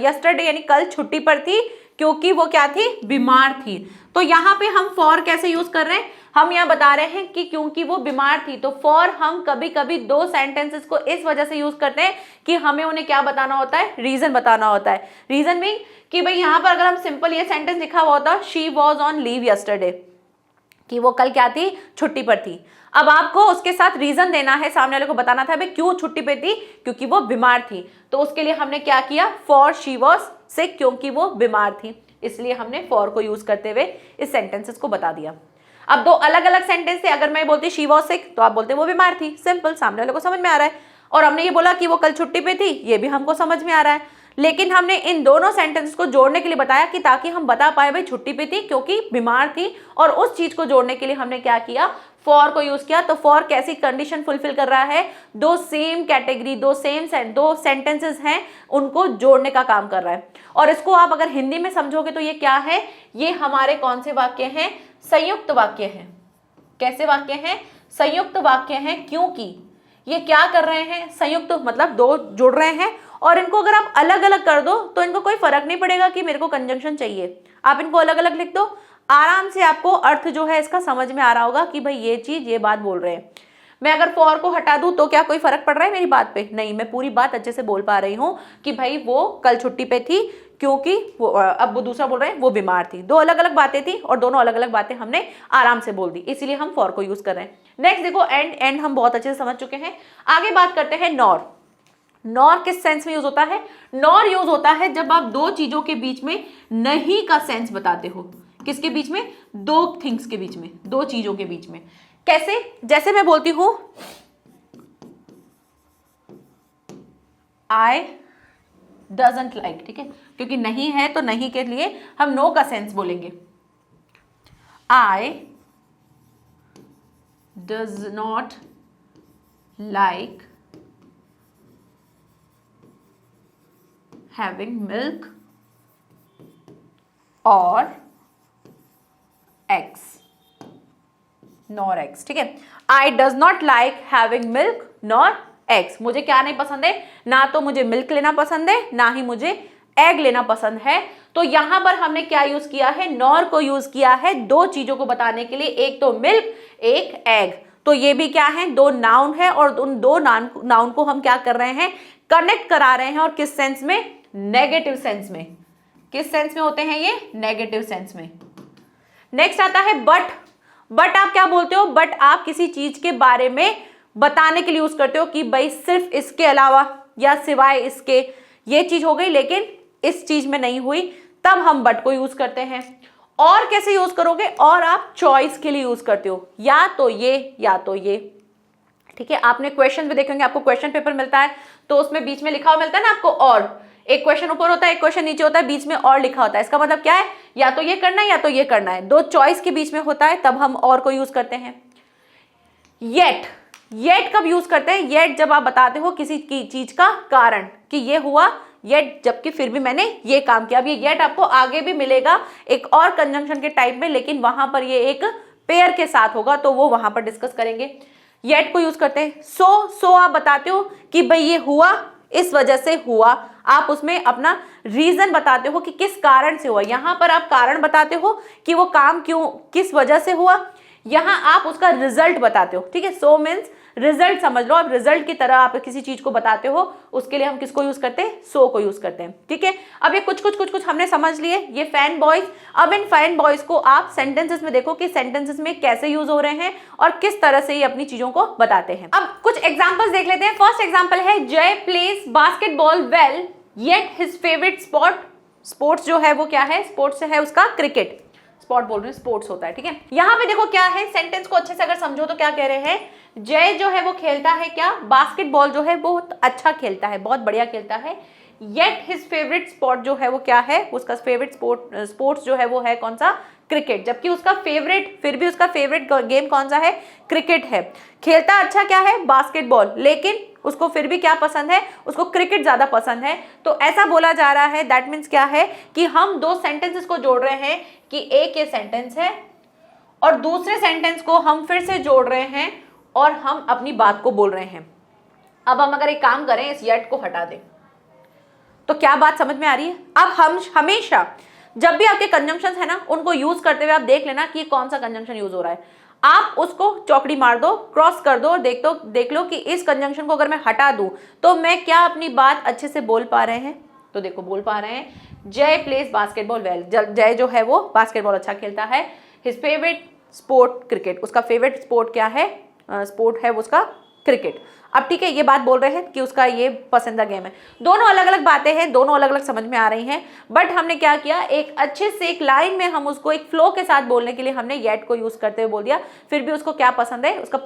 yesterday यानी कल छुट्टी पर थी, क्योंकि वो क्या थी, बीमार थी। तो यहां पे हम फॉर कैसे यूज कर रहे हैं, हम यहां बता रहे हैं कि क्योंकि वो बीमार थी। तो फॉर हम कभी कभी दो सेंटेंसेस को इस वजह से यूज करते हैं कि हमें उन्हें क्या बताना होता है, रीजन बताना होता है। रीजन मीन कि भाई यहां पर अगर हम सिंपल ये सेंटेंस लिखा हुआ होता she was on leave yesterday, कि वो कल क्या थी, छुट्टी पर थी। अब आपको उसके साथ रीजन देना है, सामने वाले को बताना था भाई क्यों छुट्टी पे थी, क्योंकि वो बीमार थी। तो उसके लिए हमने क्या किया, फॉर शी वॉज सिक, क्योंकि वो बीमार थी, इसलिए हमने फॉर को यूज करते हुए इस सेंटेंसेस को बता दिया। अब दो अलग अलग सेंटेंस थे, अगर मैं बोलती शी वॉज सिक तो आप बोलते वो बीमार थी, सिंपल, सामने वाले को समझ में आ रहा है। और हमने ये बोला कि वो कल छुट्टी पे थी, ये भी हमको समझ में आ रहा है। लेकिन हमने इन दोनों सेंटेंस को जोड़ने के लिए बताया कि ताकि हम बता पाए भाई छुट्टी पे थी क्योंकि बीमार थी, और उस चीज को जोड़ने के लिए हमने क्या किया, फॉर को यूज किया। तो फॉर कैसी कंडीशन फुलफिल कर रहा है, दो सेम कैटेगरी, दो सेंटेंसेस हैं, उनको जोड़ने का काम कर रहा है। और इसको आप अगर हिंदी में समझोगे तो ये क्या है, ये हमारे कौन से वाक्य हैं, संयुक्त वाक्य हैं। कैसे वाक्य हैं, संयुक्त वाक्य हैं, क्योंकि ये क्या कर रहे हैं, संयुक्त मतलब दो जुड़ रहे हैं, और इनको अगर आप अलग अलग कर दो तो इनको कोई फर्क नहीं पड़ेगा कि मेरे को कंजंक्शन चाहिए, आप इनको अलग अलग लिख दो, आराम से आपको अर्थ जो है इसका समझ में आ रहा होगा कि भाई ये चीज ये बात बोल रहे हैं। मैं अगर फॉर को हटा दूं तो क्या कोई फर्क पड़ रहा है मेरी बात पे, नहीं, मैं पूरी बात अच्छे से बोल पा रही हूं कि भाई वो कल छुट्टी पे थी क्योंकि वो, अब वो दूसरा बोल रहे हैं वो बीमार थी। दो अलग अलग बातें थी और दोनों अलग अलग बातें हमने आराम से बोल दी, इसीलिए हम फॉर को यूज कर रहे हैं। नेक्स्ट देखो एंड, एंड हम बहुत अच्छे से समझ चुके हैं। आगे बात करते हैं नॉर। नॉर किस सेंस में यूज होता है, नॉर यूज होता है जब आप दो चीजों के बीच में नहीं का सेंस बताते हो। किसके बीच में, दो थिंग्स के बीच में, दो चीजों के बीच में। कैसे, जैसे मैं बोलती हूं आई डजंट लाइक, ठीक है, क्योंकि नहीं है तो नहीं के लिए हम नो का सेंस बोलेंगे। I does not like having milk और एग्स, नॉर एग्स। ठीक है, I does not like having milk nor eggs. मुझे क्या नहीं पसंद है, ना तो मुझे मिल्क लेना पसंद है, ना ही मुझे एग लेना पसंद है। तो यहां पर हमने क्या यूज किया है, नॉर को यूज किया है दो चीजों को बताने के लिए, एक तो मिल्क, एक एग। तो ये भी क्या है, दो नाउन है, और उन दो नाउन को हम क्या कर रहे हैं, कनेक्ट करा रहे हैं। और किस सेंस में, नेगेटिव सेंस में। किस सेंस में होते हैं ये, नेगेटिव सेंस में। नेक्स्ट आता है बट। बट आप क्या बोलते हो, बट आप किसी चीज के बारे में बताने के लिए यूज करते हो कि भाई सिर्फ इसके अलावा या सिवाय इसके ये चीज हो गई लेकिन इस चीज में नहीं हुई, तब हम बट को यूज करते हैं। और कैसे यूज करोगे, और आप चॉइस के लिए यूज करते हो, या तो ये या तो ये। ठीक है, आपने क्वेश्चन भी देखेंगे, आपको क्वेश्चन पेपर मिलता है तो उसमें बीच में लिखा हुआ मिलता है ना आपको, और एक क्वेश्चन ऊपर होता है, एक क्वेश्चन नीचे होता है, बीच में और लिखा होता है। इसका मतलब क्या है, या तो ये करना है या तो ये करना है, दो चॉइस के बीच में होता है, तब हम और को यूज करते हैं। येट, येट कब यूज करते हैं, येट जब आप बताते हो किसी की चीज का कारण कि ये हुआ येट, जबकि फिर भी मैंने ये काम किया। अब ये येट आपको आगे भी मिलेगा एक और कंजंक्शन के टाइप में, लेकिन वहां पर ये एक पेयर के साथ होगा, तो वो वहां पर डिस्कस करेंगे। येट को यूज करते हैं। सो आप बताते हो कि भाई ये हुआ, इस वजह से हुआ, आप उसमें अपना रीजन बताते हो कि किस कारण से हुआ। यहां पर आप कारण बताते हो कि वो काम क्यों, किस वजह से हुआ। यहां आप उसका रिजल्ट बताते हो, ठीक है। सो मीन्स रिजल्ट समझ लो, आप रिजल्ट की तरह आप किसी चीज को बताते हो, उसके लिए हम किसको यूज करते हैं, सो को यूज करते हैं, ठीक है। अब ये कुछ हमने समझ लिए, ये फैन बॉयज। अब इन फैन बॉयज को आप सेंटेंसेस में देखो कि सेंटेंसेस में कैसे यूज हो रहे हैं और किस तरह से ये अपनी चीजों को बताते हैं। अब कुछ एग्जांपल्स देख लेते हैं। फर्स्ट एग्जांपल है, Jay plays basketball well yet his favourite sport. Sports जो है वो क्या है, स्पोर्ट्स है उसका क्रिकेट। स्पोर्ट बोल रहे हैं, स्पोर्ट्स होता है, ठीक है। यहां पे देखो क्या है, सेंटेंस को अच्छे से अगर समझो तो क्या कह रहे हैं, जय जो है वो खेलता है क्या, बास्केटबॉल जो है बहुत अच्छा खेलता है, बहुत बढ़िया खेलता है। येट हिज फेवरेट स्पोर्ट जो है वो क्या है, उसका फेवरेट स्पोर्ट्स जो है वो है कौन सा, क्रिकेट। जबकि उसका फेवरेट, फिर भी उसका फेवरेट गेम कौन सा है, क्रिकेट है। खेलता अच्छा क्या है, बास्केटबॉल, लेकिन उसको फिर भी क्या पसंद है, उसको क्रिकेट ज्यादा पसंद है। तो ऐसा बोला जा रहा है, दैट मीन्स क्या है कि हम दो सेंटेंसेस को जोड़ रहे हैं कि एक ये सेंटेंस है और दूसरे सेंटेंस को हम फिर से जोड़ रहे हैं और हम अपनी बात को बोल रहे हैं। अब हम अगर एक काम करें, इस येट को हटा दें, तो क्या बात समझ में आ रही है। अब हम हमेशा जब भी आपके कंजंक्शंस है ना, उनको यूज करते हुए आप देख लेना कि कौन सा कंजंक्शन यूज हो रहा है। आप उसको चौकड़ी मार दो, क्रॉस कर दो और देख लो कि इस कंजंक्शन को अगर मैं हटा दूं तो मैं क्या अपनी बात अच्छे से बोल पा रहे हैं। तो देखो बोल पा रहे हैं, जय प्लेज बास्केटबॉल वेल, जय जो है वो बास्केटबॉल अच्छा खेलता है। हिज फेवरेट स्पोर्ट क्रिकेट, उसका फेवरेट स्पोर्ट क्या है, स्पोर्ट है उसका क्रिकेट। अब ठीक है, ये बात बोल रहे हैं कि उसका ये पसंदीदा गेम है। दोनों अलग अलग बातें हैं, दोनों अलग अलग समझ में आ रही हैं, बट हमने क्या किया, एक अच्छे से एक लाइन में हम उसको एक फ्लो के साथ बोलने के लिए हमने येट को यूज करते हुए बोल दिया। फिर भी उसको क्या पसंद है, उसका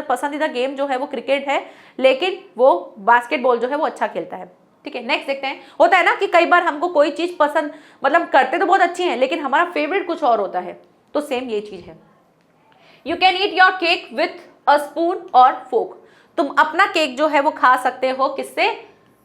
पसंदीदा गेम जो है वो क्रिकेट है, लेकिन वो बास्केटबॉल जो है वो अच्छा खेलता है, ठीक है। नेक्स्ट देखते हैं। होता है ना कि कई बार हमको कोई चीज पसंद, मतलब करते तो बहुत अच्छी है, लेकिन हमारा फेवरेट कुछ और होता है, तो सेम ये चीज है। You can eat your cake with a spoon और फोक। तुम अपना केक जो है वो खा सकते हो, किससे,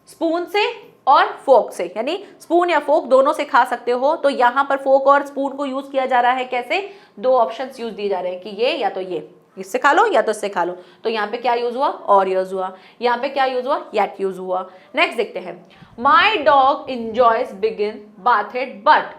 स्पून से और फोक से, यानी स्पून या फोक दोनों से खा सकते हो। तो यहां पर फोक और स्पून को यूज किया जा रहा है कैसे, दो ऑप्शंस यूज दिए जा रहे हैं कि ये या तो ये, इससे खा लो या तो इससे खा लो। तो यहाँ पे क्या यूज हुआ, और यूज हुआ। यहाँ पे क्या यूज हुआ, येट यूज हुआ। नेक्स्ट देखते हैं, my dog enjoys begin bathed but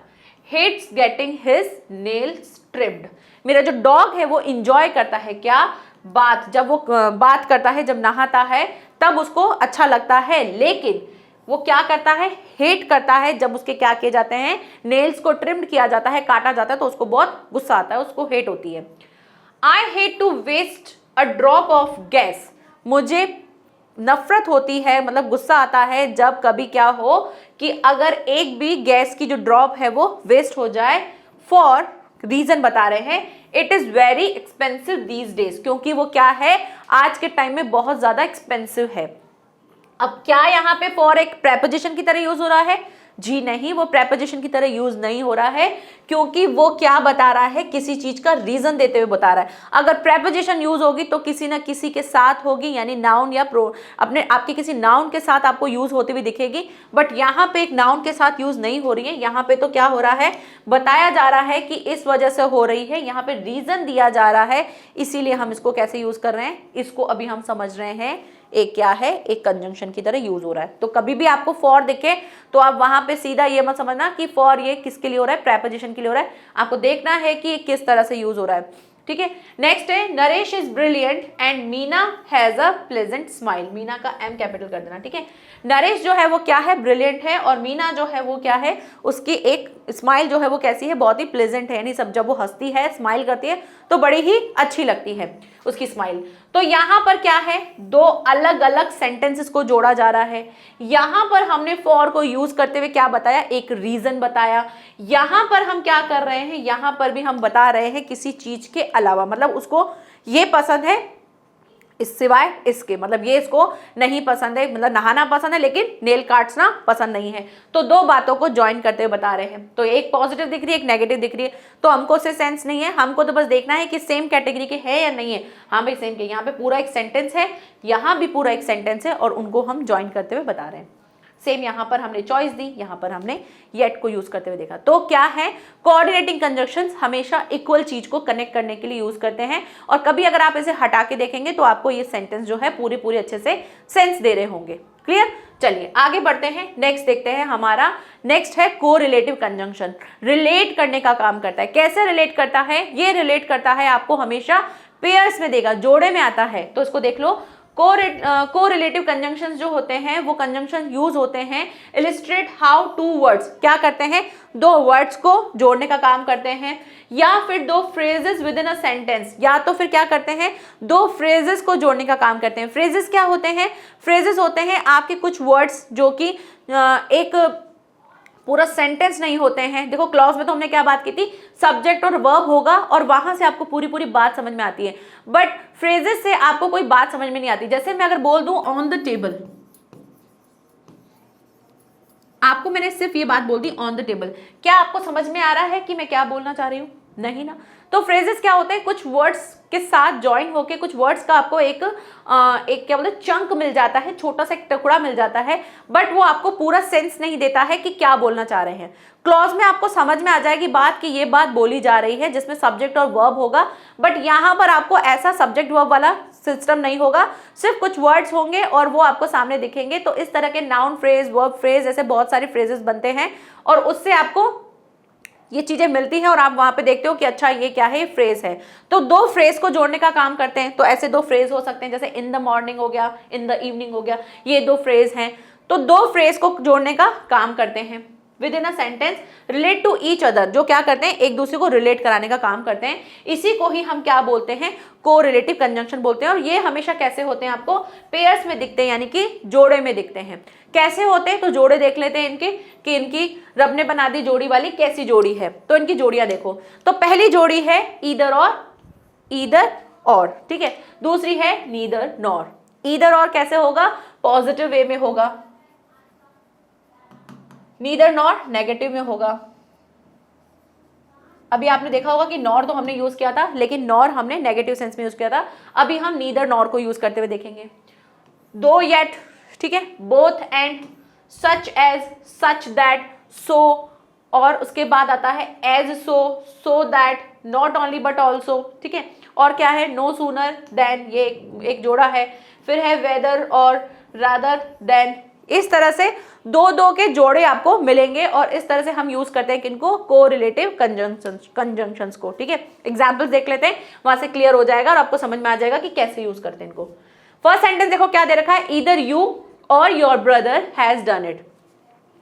hates getting his nails trimmed. मेरा जो डॉग है वो इंजॉय करता है क्या, बात, जब वो बात करता है, जब नहाता है तब उसको अच्छा लगता है, लेकिन वो क्या करता है, हेट करता है जब उसके क्या किए जाते हैं, नेल्स को ट्रिम्ड किया जाता है, काटा जाता है, तो उसको बहुत गुस्सा आता है, उसको हेट होती है। I hate to waste a drop of gas. मुझे नफरत होती है, मतलब गुस्सा आता है जब कभी क्या हो कि अगर एक भी गैस की जो ड्रॉप है वो वेस्ट हो जाए। फॉर रीजन बता रहे हैं, it is very expensive these days, क्योंकि वो क्या है, आज के टाइम में बहुत ज्यादा एक्सपेंसिव है। अब क्या यहाँ पे फॉर एक प्रेपोजिशन की तरह यूज हो रहा है, जी नहीं, वो प्रेपोजिशन की तरह यूज नहीं हो रहा है, क्योंकि वो क्या बता रहा है, किसी चीज का रीजन देते हुए बता रहा है। अगर प्रेपोजिशन यूज होगी तो किसी ना किसी के साथ होगी, यानी नाउन या अपने आपके किसी नाउन के साथ आपको यूज होती हुई दिखेगी, बट यहाँ पे एक नाउन के साथ यूज नहीं हो रही है। यहाँ पे तो क्या हो रहा है, बताया जा रहा है कि इस वजह से हो रही है, यहाँ पे रीजन दिया जा रहा है, इसीलिए हम इसको कैसे यूज कर रहे हैं, इसको अभी हम समझ रहे हैं। एक क्या है, एक कंजंक्शन की तरह यूज हो रहा है। तो कभी भी आपको फॉर दिखे तो आप वहां पे सीधा ये मत समझना कि फॉर ये किसके लिए हो रहा है, प्रेपोजिशन के लिए हो रहा है। आपको देखना है कि किस तरह से यूज हो रहा है, ठीक है। नेक्स्ट है, Naresh is brilliant and Meena has a pleasant smile. Meena का एम कैपिटल कर देना, ठीक है। नरेश जो है वो क्या है, ब्रिलियंट है, और मीना जो है वो क्या है, उसकी एक स्माइल जो है वो कैसी है, बहुत ही प्लेजेंट है, यानी सब जब वो हंसती है, स्माइल करती है तो बड़ी ही अच्छी लगती है उसकी स्माइल। तो यहाँ पर क्या है, दो अलग अलग सेंटेंसेस को जोड़ा जा रहा है। यहाँ पर हमने फॉर को यूज करते हुए क्या बताया, एक रीजन बताया। यहाँ पर हम क्या कर रहे हैं, यहाँ पर भी हम बता रहे हैं किसी चीज के अलावा, मतलब उसको ये पसंद है इस सिवाय इसके, मतलब ये इसको नहीं पसंद है, मतलब नहाना पसंद है लेकिन नेल काटना पसंद नहीं है। तो दो बातों को ज्वाइन करते हुए बता रहे हैं। तो एक पॉजिटिव दिख रही है, एक नेगेटिव दिख रही है, तो हमको उससे सेंस नहीं है, हमको तो बस देखना है कि सेम कैटेगरी के है या नहीं है। हाँ भाई सेम के, यहाँ पे पूरा एक सेंटेंस है, यहाँ भी पूरा एक सेंटेंस है, और उनको हम ज्वाइन करते हुए बता रहे हैं। सेम यहाँ पर हमने चॉइस दी, यहाँ पर हमने येट को यूज करते हुए देखा। तो क्या है, कोऑर्डिनेटिंग कंजंक्शंस हमेशा इक्वल चीज को कनेक्ट करने के लिए यूज करते हैं, और कभी अगर आप इसे हटा के देखेंगे तो आपको ये सेंटेंस जो है पूरे अच्छे से सेंस दे रहे होंगे। क्लियर? चलिए आगे बढ़ते हैं, नेक्स्ट देखते हैं। हमारा नेक्स्ट है कोरिलेटिव कंजंक्शन। रिलेट करने का काम करता है। कैसे रिलेट करता है? ये रिलेट करता है आपको हमेशा पेयर्स में देगा, जोड़े में आता है। तो इसको देख लो, कोरिलेटिव कंजंक्शंस जो होते हैं वो कंजंक्शन यूज होते हैं इलिस्ट्रेट हाउ टू वर्ड्स, क्या करते हैं, दो वर्ड्स को जोड़ने का काम करते हैं, या फिर दो phrases with in a sentence, या तो फिर क्या करते हैं, दो फ्रेजेस को जोड़ने का काम करते हैं। फ्रेजेस क्या होते हैं? फ्रेजेस होते हैं आपके कुछ वर्ड्स जो कि एक पूरा सेंटेंस नहीं होते हैं। देखो क्लॉज में तो हमने क्या बात की थी, सब्जेक्ट और वर्ब होगा और वहां से आपको पूरी बात समझ में आती है, बट फ्रेजेस से आपको कोई बात समझ में नहीं आती। जैसे मैं अगर बोल दूं ऑन द टेबल, आपको मैंने सिर्फ ये बात बोल दी ऑन द टेबल, क्या आपको समझ में आ रहा है कि मैं क्या बोलना चाह रही हूं? नहीं ना। तो फ्रेजेस क्या होते हैं, कुछ वर्ड्स के साथ ज्वाइन होके कुछ वर्ड्स का आपको एक क्या बोलते हैं, चंक मिल जाता है, छोटा सा एक टुकड़ा मिल जाता है, बट वो आपको पूरा सेंस नहीं देता है कि क्या बोलना चाह रहे हैं। क्लॉज में आपको समझ में आ जाएगी बात कि ये बात बोली जा रही है जिसमें सब्जेक्ट और वर्ब होगा, बट यहाँ पर आपको ऐसा सब्जेक्ट वर्ब वाला सिस्टम नहीं होगा, सिर्फ कुछ वर्ड्स होंगे और वो आपको सामने दिखेंगे। तो इस तरह के नाउन फ्रेज, वर्ब फ्रेज, ऐसे बहुत सारे फ्रेजेस बनते हैं और उससे आपको ये चीजें मिलती हैं और आप वहां पे देखते हो कि अच्छा ये क्या है, ये फ्रेज है। तो दो फ्रेज को जोड़ने का काम करते हैं। तो ऐसे दो फ्रेज हो सकते हैं, जैसे इन द मॉर्निंग हो गया, इन द इवनिंग हो गया, ये दो फ्रेज हैं। तो दो फ्रेज को जोड़ने का काम करते हैं within a sentence, relate to each other, जो क्या करते हैं, एक दूसरे को रिलेट कराने का काम करते हैं। इसी को ही हम क्या बोलते हैं, कोरिलेटिव कंजंक्शन बोलते हैं। और ये हमेशा कैसे होते हैं, आपको पेयर्स में दिखते हैं, यानी कि जोड़े में दिखते हैं। कैसे होते हैं, तो जोड़े देख लेते हैं इनके, कि इनकी रब ने बना दी जोड़ी वाली कैसी जोड़ी है। तो इनकी जोड़ियां देखो, तो पहली जोड़ी है ईदर और, ठीक है। दूसरी है नीदर नॉर। ईदर और कैसे होगा, पॉजिटिव वे में होगा, नीदर नॉर नेगेटिव में होगा। अभी आपने देखा होगा कि नॉर तो हमने यूज किया था, लेकिन नॉर हमने नेगेटिव सेंस में यूज किया था। अभी हम नीदर नॉर को यूज करते हुए देखेंगे। दो येट, ठीक है, both and, such as, such that, so, और उसके बाद आता है as so that, not only but also, ठीक है। और क्या है, नो सूनर देन, ये एक जोड़ा है। फिर है वेदर और रादर देन। इस तरह से दो के जोड़े आपको मिलेंगे और इस तरह से हम यूज करते हैं किनको, कोरिलेटिव कंजंक्शंस को, ठीक है। एग्जांपल्स देख लेते हैं, वहां से क्लियर हो जाएगा और आपको समझ में आ जाएगा कि कैसे यूज करते हैं इनको। फर्स्ट सेंटेंस देखो क्या दे रखा है, ईदर यू और your brother has done it,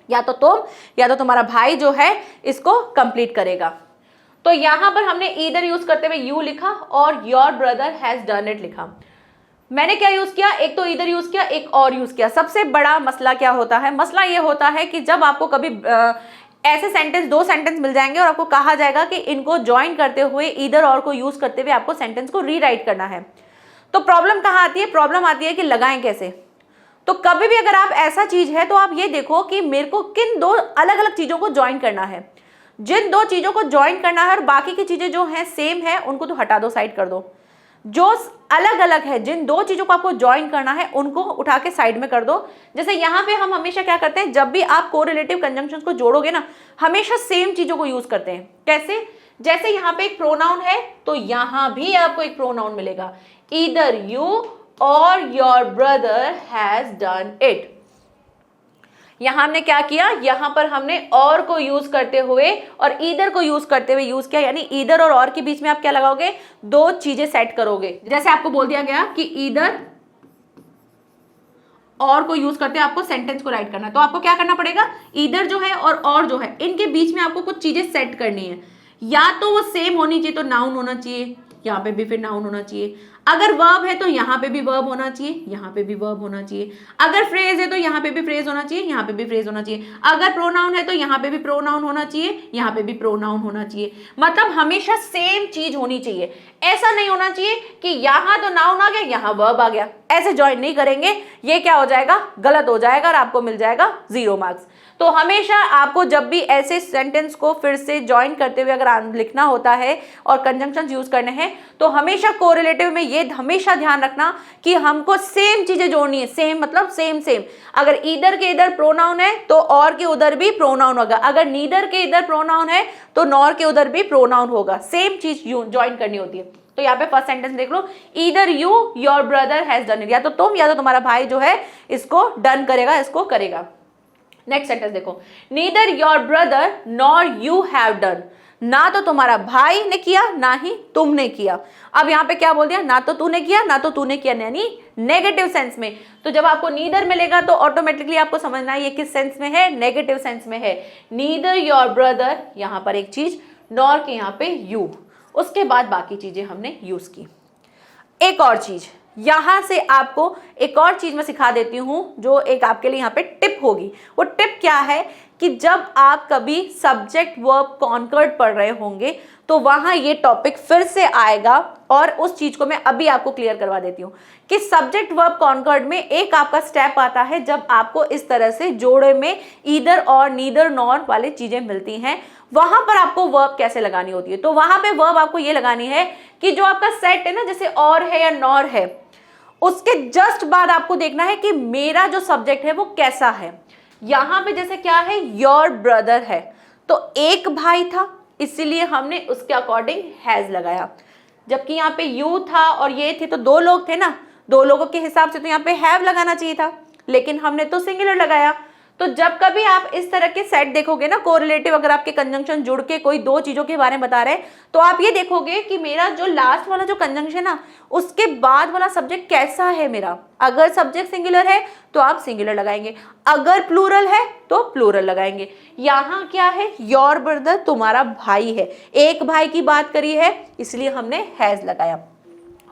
या तो तुम या तो तुम्हारा भाई जो है इसको कंप्लीट करेगा। तो यहां पर हमने ईदर यूज करते हुए यू लिखा और your brother has done it लिखा। मैंने क्या यूज किया, एक तो ईदर यूज किया, एक और यूज किया। सबसे बड़ा मसला क्या होता है, मसला ये होता है कि जब आपको कभी ऐसे सेंटेंस, दो सेंटेंस मिल जाएंगे और आपको कहा जाएगा कि इनको ज्वाइन करते हुए ईदर और को यूज करते हुए आपको सेंटेंस को रीराइट करना है, तो प्रॉब्लम कहाँ आती है, प्रॉब्लम आती है कि लगाएं कैसे। तो कभी भी अगर आप ऐसा चीज है तो आप ये देखो कि मेरे को किन दो अलग अलग चीजों को ज्वाइन करना है। जिन दो चीजों को ज्वाइन करना है और बाकी की चीजें जो हैं सेम है उनको तो हटा दो, साइड कर दो। जो अलग अलग है, जिन दो चीजों को आपको ज्वाइन करना है उनको उठा के साइड में कर दो। जैसे यहाँ पे हम हमेशा क्या करते हैं, जब भी आप कोरिलेटिव कंजंक्शंस को जोड़ोगे ना, हमेशा सेम चीजों को यूज करते हैं। कैसे, जैसे यहाँ पे एक प्रोनाउन है तो यहाँ भी आपको एक प्रोनाउन मिलेगा, ईदर यू और your brother has done it. यहां हमने क्या किया, यहां पर हमने और को यूज करते हुए और ईदर को यूज करते हुए यूज किया, यानी ईदर और के बीच में आप क्या लगाओगे, दो चीजें सेट करोगे। जैसे आपको बोल दिया गया कि ईदर और को यूज करते हैं आपको सेंटेंस को राइट करना है, तो आपको क्या करना पड़ेगा, ईदर जो है और जो है इनके बीच में आपको कुछ चीजें सेट करनी है। या तो वो सेम होनी चाहिए, तो नाउन होना चाहिए, यहाँ पे भी फिर नाउन होना चाहिए। अगर वर्ब है तो यहाँ पे भी वर्ब होना चाहिए, यहाँ पे भी वर्ब होना चाहिए। अगर फ्रेज है तो यहाँ पे भी फ्रेज होना चाहिए, यहाँ पे भी फ्रेज होना चाहिए। अगर प्रोनाउन है तो यहाँ पे भी प्रोनाउन होना चाहिए, यहाँ पे भी प्रोनाउन होना चाहिए। मतलब हमेशा सेम चीज होनी चाहिए। ऐसा नहीं होना चाहिए कि यहाँ तो नाउन आ गया, यहाँ वर्ब आ गया, ऐसे ज्वाइन नहीं करेंगे, ये क्या हो जाएगा, गलत हो जाएगा और आपको मिल जाएगा 0 मार्क्स। तो हमेशा आपको जब भी ऐसे सेंटेंस को फिर से ज्वाइन करते हुए अगर लिखना होता है और कंजंक्शंस यूज करने हैं, तो हमेशा कोरिलेटिव में ये ये हमेशा ध्यान रखना कि हमको सेम चीजें जोड़नी है। सेम मतलब सेम सेम। अगर ईदर के इधर प्रोनाउन है तो और के उधर भी प्रोनाउन होगा, अगर नीदर के इधर प्रोनाउन है तो नॉर के उधर भी प्रोनाउन होगा। सेम चीज ज्वाइन करनी होती है। तो यहाँ पे फर्स्ट सेंटेंस देख लो, either you your brother has done it, या तो तुम या तो तुम्हारा भाई जो है इसको डन करेगा, इसको करेगा। नेक्स्ट सेंटेंस देखो, neither your brother nor you have done, ना तो तुम्हारा भाई ने किया ना ही तुमने किया। अब यहाँ पे क्या बोल दिया, ना तो तूने किया ना तो तूने किया, यानी नेगेटिव सेंस में। तो जब आपको नीदर मिलेगा तो ऑटोमेटिकली आपको समझना है ये किस सेंस में है, नेगेटिव सेंस में है। नीदर योर ब्रदर, यहाँ पर एक चीज, नॉर के यहाँ पे यू, उसके बाद बाकी चीजें हमने यूज की। एक और चीज यहां से आपको एक और चीज मैं सिखा देती हूं जो एक आपके लिए यहाँ पे टिप होगी। वो टिप क्या है कि जब आप कभी सब्जेक्ट वर्ब कॉन्कर्ड पढ़ रहे होंगे तो वहां ये टॉपिक फिर से आएगा, और उस चीज को मैं अभी आपको क्लियर करवा देती हूँ कि सब्जेक्ट वर्ब कॉन्कर्ड में एक आपका स्टेप आता है जब आपको इस तरह से जोड़े में ईदर और नीदर नॉर वाली चीजें मिलती हैं, वहां पर आपको वर्ब कैसे लगानी होती है। तो वहां पे वर्ब आपको ये लगानी है कि जो आपका सेट है ना, जैसे और है या नॉर है, उसके जस्ट बाद आपको देखना है कि मेरा जो सब्जेक्ट है वो कैसा है। यहां पे जैसे क्या है, योर ब्रदर है, तो एक भाई था इसीलिए हमने उसके अकॉर्डिंग हैज लगाया। जबकि यहाँ पे यू था और ये थे तो दो लोग थे ना, दो लोगों के हिसाब से तो यहाँ पे हैव लगाना चाहिए था, लेकिन हमने तो सिंगुलर लगाया। तो जब कभी आप इस तरह के सेट देखोगे ना, कोरिलेटिव, अगर आपके कंजंक्शन जुड़ के कोई दो चीजों के बारे में बता रहे हैं, तो आप ये देखोगे कि मेरा जो लास्ट वाला जो कंजंक्शन ना, उसके बाद वाला सब्जेक्ट कैसा है मेरा। अगर सब्जेक्ट सिंगुलर है तो आप सिंगुलर लगाएंगे, अगर प्लूरल है तो प्लूरल लगाएंगे। यहाँ क्या है, योर ब्रदर, तुम्हारा भाई है, एक भाई की बात करी है इसलिए हमने हैज लगाया।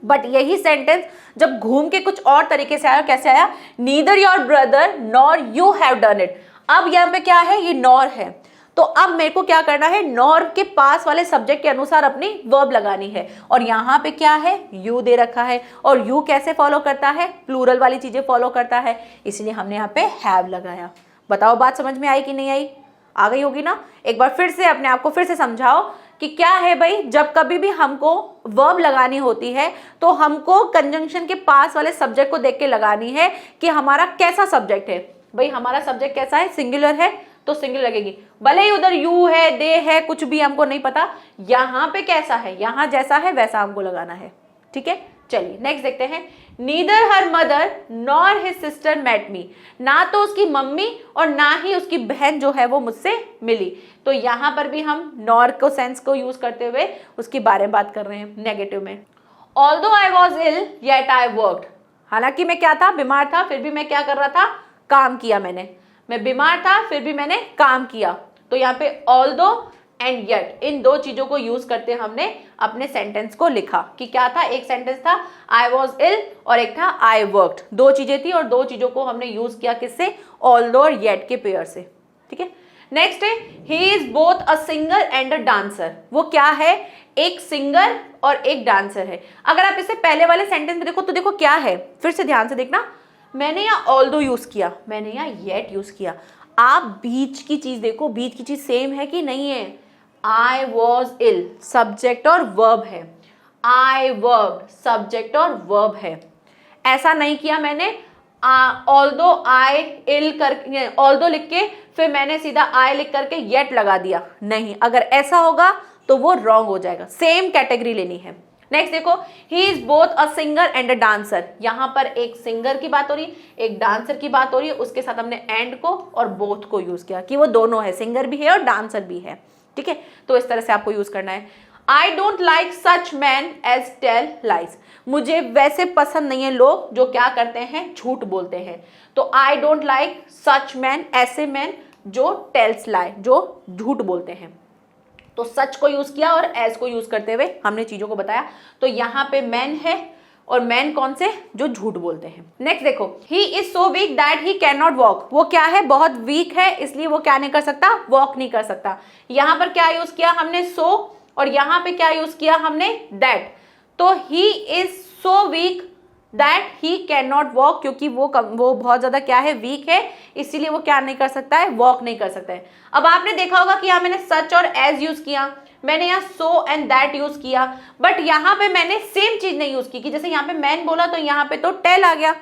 बट यही सेंटेंस जब घूम के कुछ और तरीके से आया, कैसे आया, neither your brother nor you have done it. अब यहाँ पे क्या है, ये नॉर है, तो अब मेरे को क्या करना है, नॉर के पास वाले सब्जेक्ट के अनुसार अपनी वर्ब लगानी है। और यहाँ पे क्या है, यू दे रखा है, और यू कैसे फॉलो करता है, प्लूरल वाली चीजें फॉलो करता है, इसलिए हमने यहाँ पे हैव लगाया। बताओ बात समझ में आई कि नहीं आई? आ गई होगी ना। एक बार फिर से अपने आप को फिर से समझाओ कि क्या है भाई, जब कभी भी हमको वर्ब लगानी होती है तो हमको कंजंक्शन के पास वाले सब्जेक्ट को देख के लगानी है कि हमारा कैसा सब्जेक्ट है। भाई हमारा सब्जेक्ट कैसा है, सिंगुलर है तो सिंगुलर लगेगी, भले ही उधर यू है, दे है, कुछ भी हमको नहीं पता। यहाँ पे कैसा है, यहाँ जैसा है वैसा हमको लगाना है। ठीक है, चलिए नेक्स्ट देखते हैं। Neither her mother nor his sister met me, ना तो उसकी मम्मी और ना ही उसकी बहन जो है वो मुझसे मिली। तो यहाँ पर भी हम नॉर को सेंस को यूज करते हुए उसके बारे में बात कर रहे हैं नेगेटिव में। Although I was ill yet I worked, हालांकि मैं क्या था, बीमार था, फिर भी मैं क्या कर रहा था, काम किया मैंने। मैं बीमार था फिर भी मैंने काम किया। तो यहाँ पे ऑल्दो एंड येट, इन दो चीजों को यूज करते हमने अपने सेंटेंस को लिखा कि क्या था, एक सेंटेंस था आई वॉज इल और एक था आई वर्कड, दो चीजें थी और दो चीजों को हमने यूज किया किससे, ऑल्दो और येट के पेयर से। ठीक है, नेक्स्ट है ही is both a singer and a dancer. वो क्या है, एक सिंगर और एक डांसर है। अगर आप इसे पहले वाले सेंटेंस में देखो तो देखो क्या है, फिर से ध्यान से देखना, मैंने यहाँ ऑल्दो यूज किया, मैंने यहाँ येट यूज किया। आप बीच की चीज देखो, बीच की चीज सेम है कि नहीं है। आई वॉज इल सब्जेक्ट और वर्ब है, आई वर्ब सब्जेक्ट और वर्ब है। ऐसा नहीं किया मैंने ऑल्दो आई इल करके, ऑल्दो लिख के फिर मैंने सीधा आई लिख करके येट लगा दिया, नहीं। अगर ऐसा होगा तो वो रॉन्ग हो जाएगा, सेम कैटेगरी लेनी है। नेक्स्ट देखो, ही is both a singer and a dancer. यहाँ पर एक सिंगर की बात हो रही है, एक डांसर की बात हो रही है, उसके साथ हमने एंड को और बोथ को यूज किया कि वो दोनों है, सिंगर भी है और डांसर भी है। ठीक है, तो इस तरह से आपको यूज करना है। I don't like such man as tell lies, मुझे वैसे पसंद नहीं है लोग जो क्या करते हैं, झूठ बोलते हैं। तो आई डोंट लाइक सच मैन, ऐसे मैन जो टेल्स लाई, जो झूठ बोलते हैं। तो सच को यूज किया और एज को यूज करते हुए हमने चीजों को बताया। तो यहाँ पे मैन है, और मैन कौन से, जो झूठ बोलते हैं। नेक्स्ट देखो, he is so weak that he can not walk. वो क्या है, बहुत वीक है इसलिए वो क्या नहीं कर सकता, वॉक नहीं कर सकता। यहाँ पर क्या यूज किया हमने, सो, और यहाँ पे क्या यूज किया हमने, दैट। तो he is so weak that he can not walk, क्योंकि वो बहुत ज्यादा क्या है, वीक है, इसीलिए वो क्या नहीं कर सकता है, वॉक नहीं कर सकता है। अब आपने देखा होगा कि यहाँ मैंने सच और एज यूज किया, मैंने यहाँ सो एंड दैट यूज किया, बट यहाँ पे मैंने सेम चीज नहीं यूज की कि जैसे यहाँ पे मैन बोला तो यहाँ पे तो टेल आ गया,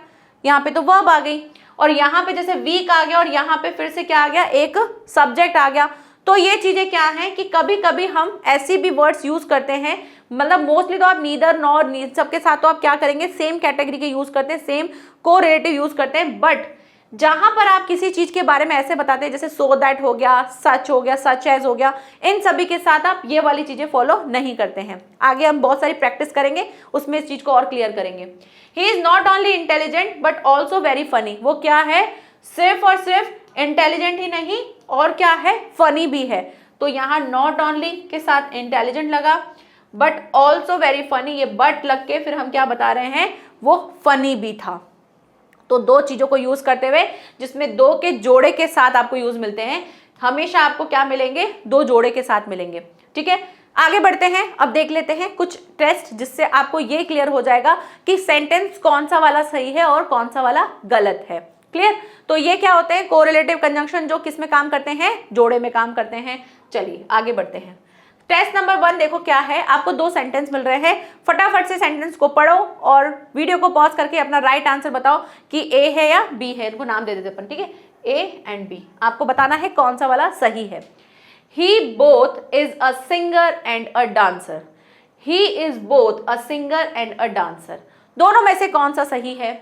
यहाँ पे तो वर्ब आ गई, और यहाँ पे जैसे वीक आ गया और यहाँ पे फिर से क्या आ गया, एक सब्जेक्ट आ गया। तो ये चीजें क्या हैं कि कभी कभी हम ऐसी भी वर्ड्स यूज करते हैं, मतलब मोस्टली तो आप नीदर नॉर सबके साथ तो आप क्या करेंगे, सेम कैटेगरी के यूज करते हैं, सेम को रिलेटिव यूज करते हैं, बट जहां पर आप किसी चीज के बारे में ऐसे बताते हैं जैसे सो दैट हो गया, सच हो गया, सच एज हो गया, इन सभी के साथ आप ये वाली चीजें फॉलो नहीं करते हैं। आगे हम बहुत सारी प्रैक्टिस करेंगे, उसमें इस चीज को और क्लियर करेंगे। He is not only intelligent but also very funny. वो क्या है, सिर्फ और सिर्फ इंटेलिजेंट ही नहीं और क्या है, फनी भी है। तो यहाँ नॉट ओनली के साथ इंटेलिजेंट लगा, बट ऑल्सो वेरी फनी, ये बट लग के फिर हम क्या बता रहे हैं, वो फनी भी था। तो दो चीजों को यूज करते हुए, जिसमें दो के जोड़े के साथ आपको यूज मिलते हैं, हमेशा आपको क्या मिलेंगे, दो जोड़े के साथ मिलेंगे। ठीक है, आगे बढ़ते हैं। अब देख लेते हैं कुछ टेस्ट जिससे आपको ये क्लियर हो जाएगा कि सेंटेंस कौन सा वाला सही है और कौन सा वाला गलत है। क्लियर? तो ये क्या होते हैं, कोरिलेटिव कंजंक्शन, जो किस में काम करते हैं, जोड़े में काम करते हैं। चलिए आगे बढ़ते हैं। टेस्ट नंबर 1 देखो क्या है, आपको दो सेंटेंस मिल रहे हैं, फटाफट से सेंटेंस को पढ़ो और वीडियो को पॉज करके अपना राइट आंसर बताओ कि ए है या बी है। इनको नाम दे देते अपन, ठीक है, ए एंड बी। आपको बताना है कौन सा वाला सही है। He both is a singer and a dancer. He is both a singer and a dancer. दोनों में से कौन सा सही है?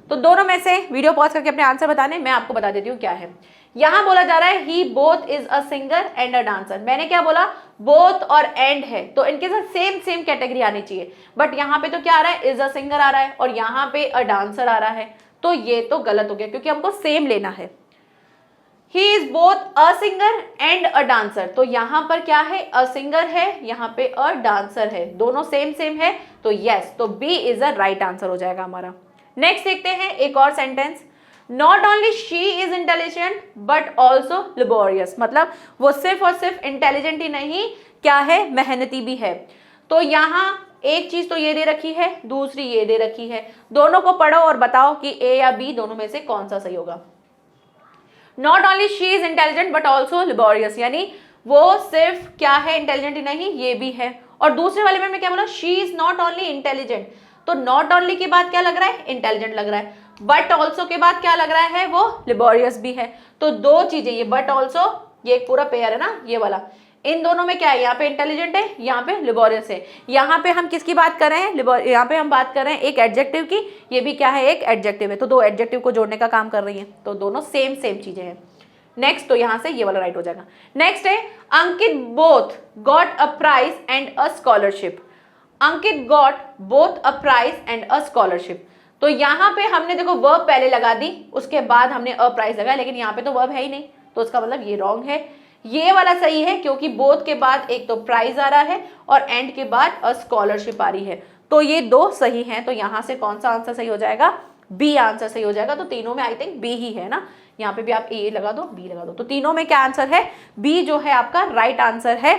तो दोनों में से वीडियो पॉज करके अपने आंसर बताने, मैं आपको बता देती हूँ क्या है। यहां बोला जा रहा है he both is a singer and a dancer. मैंने क्या बोला, बोथ और एंड है, तो इनके साथ सेम सेम कैटेगरी आनी चाहिए, बट यहाँ पे तो क्या आ रहा है, इज अ सिंगर आ रहा है और यहाँ पे अ डांसर आ रहा है, तो ये तो गलत हो गया क्योंकि हमको सेम लेना है। ही is both a singer and a dancer, तो यहाँ पर क्या है, अ सिंगर है, यहाँ पे अ डांसर है, दोनों सेम सेम है, तो यस, तो B is a right answer हो जाएगा हमारा। नेक्स्ट देखते हैं एक और sentence. Not only she is intelligent but also laborious, मतलब वो सिर्फ और सिर्फ इंटेलिजेंट ही नहीं, क्या है, मेहनती भी है। तो यहाँ एक चीज तो ये दे रखी है, दूसरी ये दे रखी है, दोनों को पढ़ो और बताओ कि ए या बी दोनों में से कौन सा सही होगा। Not only she is intelligent but also laborious, यानी वो सिर्फ क्या है, इंटेलिजेंट ही नहीं, ये भी है। और दूसरे वाले में मैं क्या बोला, she is not only intelligent, तो नॉट ओनली के बाद क्या लग रहा है, इंटेलिजेंट लग रहा है, बट ऑल्सो के बाद क्या लग रहा है, वो लेबोरियस भी है। तो दो चीजें, ये बट ऑल्सो, ये एक पूरा पेयर है ना, ये वाला, इन दोनों में क्या है, यहाँ पे इंटेलिजेंट है, यहाँ पे लेबोरियस है। यहाँ पे हम किसकी बात कर रहे हैं, यहाँ पे हम बात कर रहे हैं एक एडजेक्टिव की, ये भी क्या है, एक एडजेक्टिव है, तो दो एडजेक्टिव को जोड़ने का काम कर रही है, तो दोनों सेम सेम चीजें हैं। नेक्स्ट, तो यहाँ से ये वाला राइट हो जाएगा। नेक्स्ट है Ankit both got a prize and a scholarship. Ankit got both a prize and a scholarship, तो यहाँ पे हमने देखो वर्ब पहले लगा दी, उसके बाद हमने अ प्राइज लगाया, लेकिन यहाँ पे तो वर्ब है ही नहीं, तो उसका मतलब ये रॉन्ग है। ये वाला सही है क्योंकि बोथ के बाद एक तो प्राइज आ रहा है और एंड के बाद अ स्कॉलरशिप आ रही है, तो ये दो सही हैं। तो यहाँ से कौन सा आंसर सही हो जाएगा, बी आंसर सही हो जाएगा। तो तीनों में आई थिंक बी ही है ना, यहाँ पे भी आप ए लगा दो, बी लगा दो, तो तीनों में क्या आंसर है, बी जो है आपका राइट आंसर है।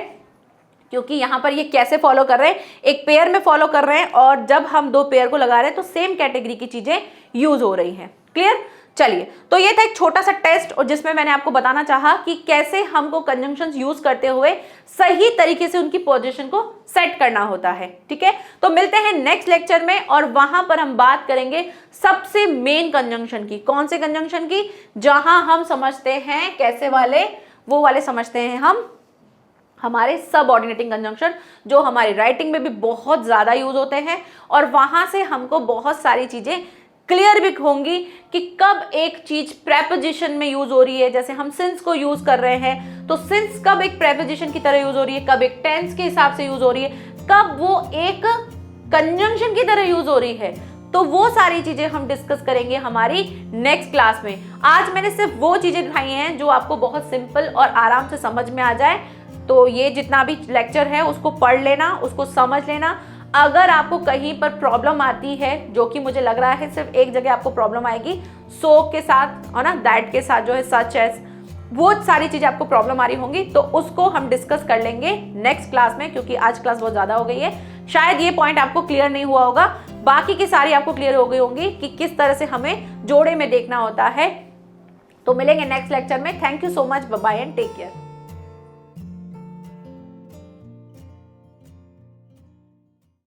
क्योंकि यहाँ पर ये कैसे फॉलो कर रहे हैं, एक पेयर में फॉलो कर रहे हैं, और जब हम दो पेयर को लगा रहे हैं तो सेम कैटेगरी की चीजें यूज हो रही हैं। क्लियर? चलिए, तो ये था एक छोटा सा टेस्ट, और जिसमें मैंने आपको बताना चाहा कि कैसे हमको कंजंक्शंस यूज करते हुए सही तरीके से उनकी पोजीशन को सेट करना होता है। ठीक है, तो मिलते हैं नेक्स्ट लेक्चर में, और वहां पर हम बात करेंगे सबसे मेन कंजंक्शन की। कौन से कंजंक्शन की? जहां हम समझते हैं कैसे वाले, वो वाले समझते हैं हम हमारे सबऑर्डिनेटिंग कंजंक्शन, जो हमारी राइटिंग में भी बहुत ज्यादा यूज होते हैं, और वहां से हमको बहुत सारी चीजें क्लियर भी होंगी कि कब एक चीज प्रेपोजिशन में यूज हो रही है। जैसे हम सिंस को यूज कर रहे हैं, तो सिंस कब एक प्रेपोजिशन की तरह यूज हो रही है, कब एक टेंस के हिसाब से यूज हो रही है, कब वो एक कंजंक्शन की तरह यूज हो रही है। तो वो सारी चीजें हम डिस्कस करेंगे हमारी नेक्स्ट क्लास में। आज मैंने सिर्फ वो चीजें दिखाई हैं जो आपको बहुत सिंपल और आराम से समझ में आ जाए। तो ये जितना भी लेक्चर है उसको पढ़ लेना, उसको समझ लेना। अगर आपको कहीं पर प्रॉब्लम आती है, जो कि मुझे लग रहा है सिर्फ एक जगह आपको प्रॉब्लम आएगी, सो के साथ और ना दैट के साथ जो है सच एज, वो सारी चीजें आपको प्रॉब्लम आ रही होंगी, तो उसको हम डिस्कस कर लेंगे नेक्स्ट क्लास में, क्योंकि आज क्लास बहुत ज्यादा हो गई है। शायद ये पॉइंट आपको क्लियर नहीं हुआ होगा, बाकी की सारी आपको क्लियर हो गई होंगी कि किस तरह से हमें जोड़े में देखना होता है। तो मिलेंगे नेक्स्ट लेक्चर में। Thank you so much, bye bye and take care.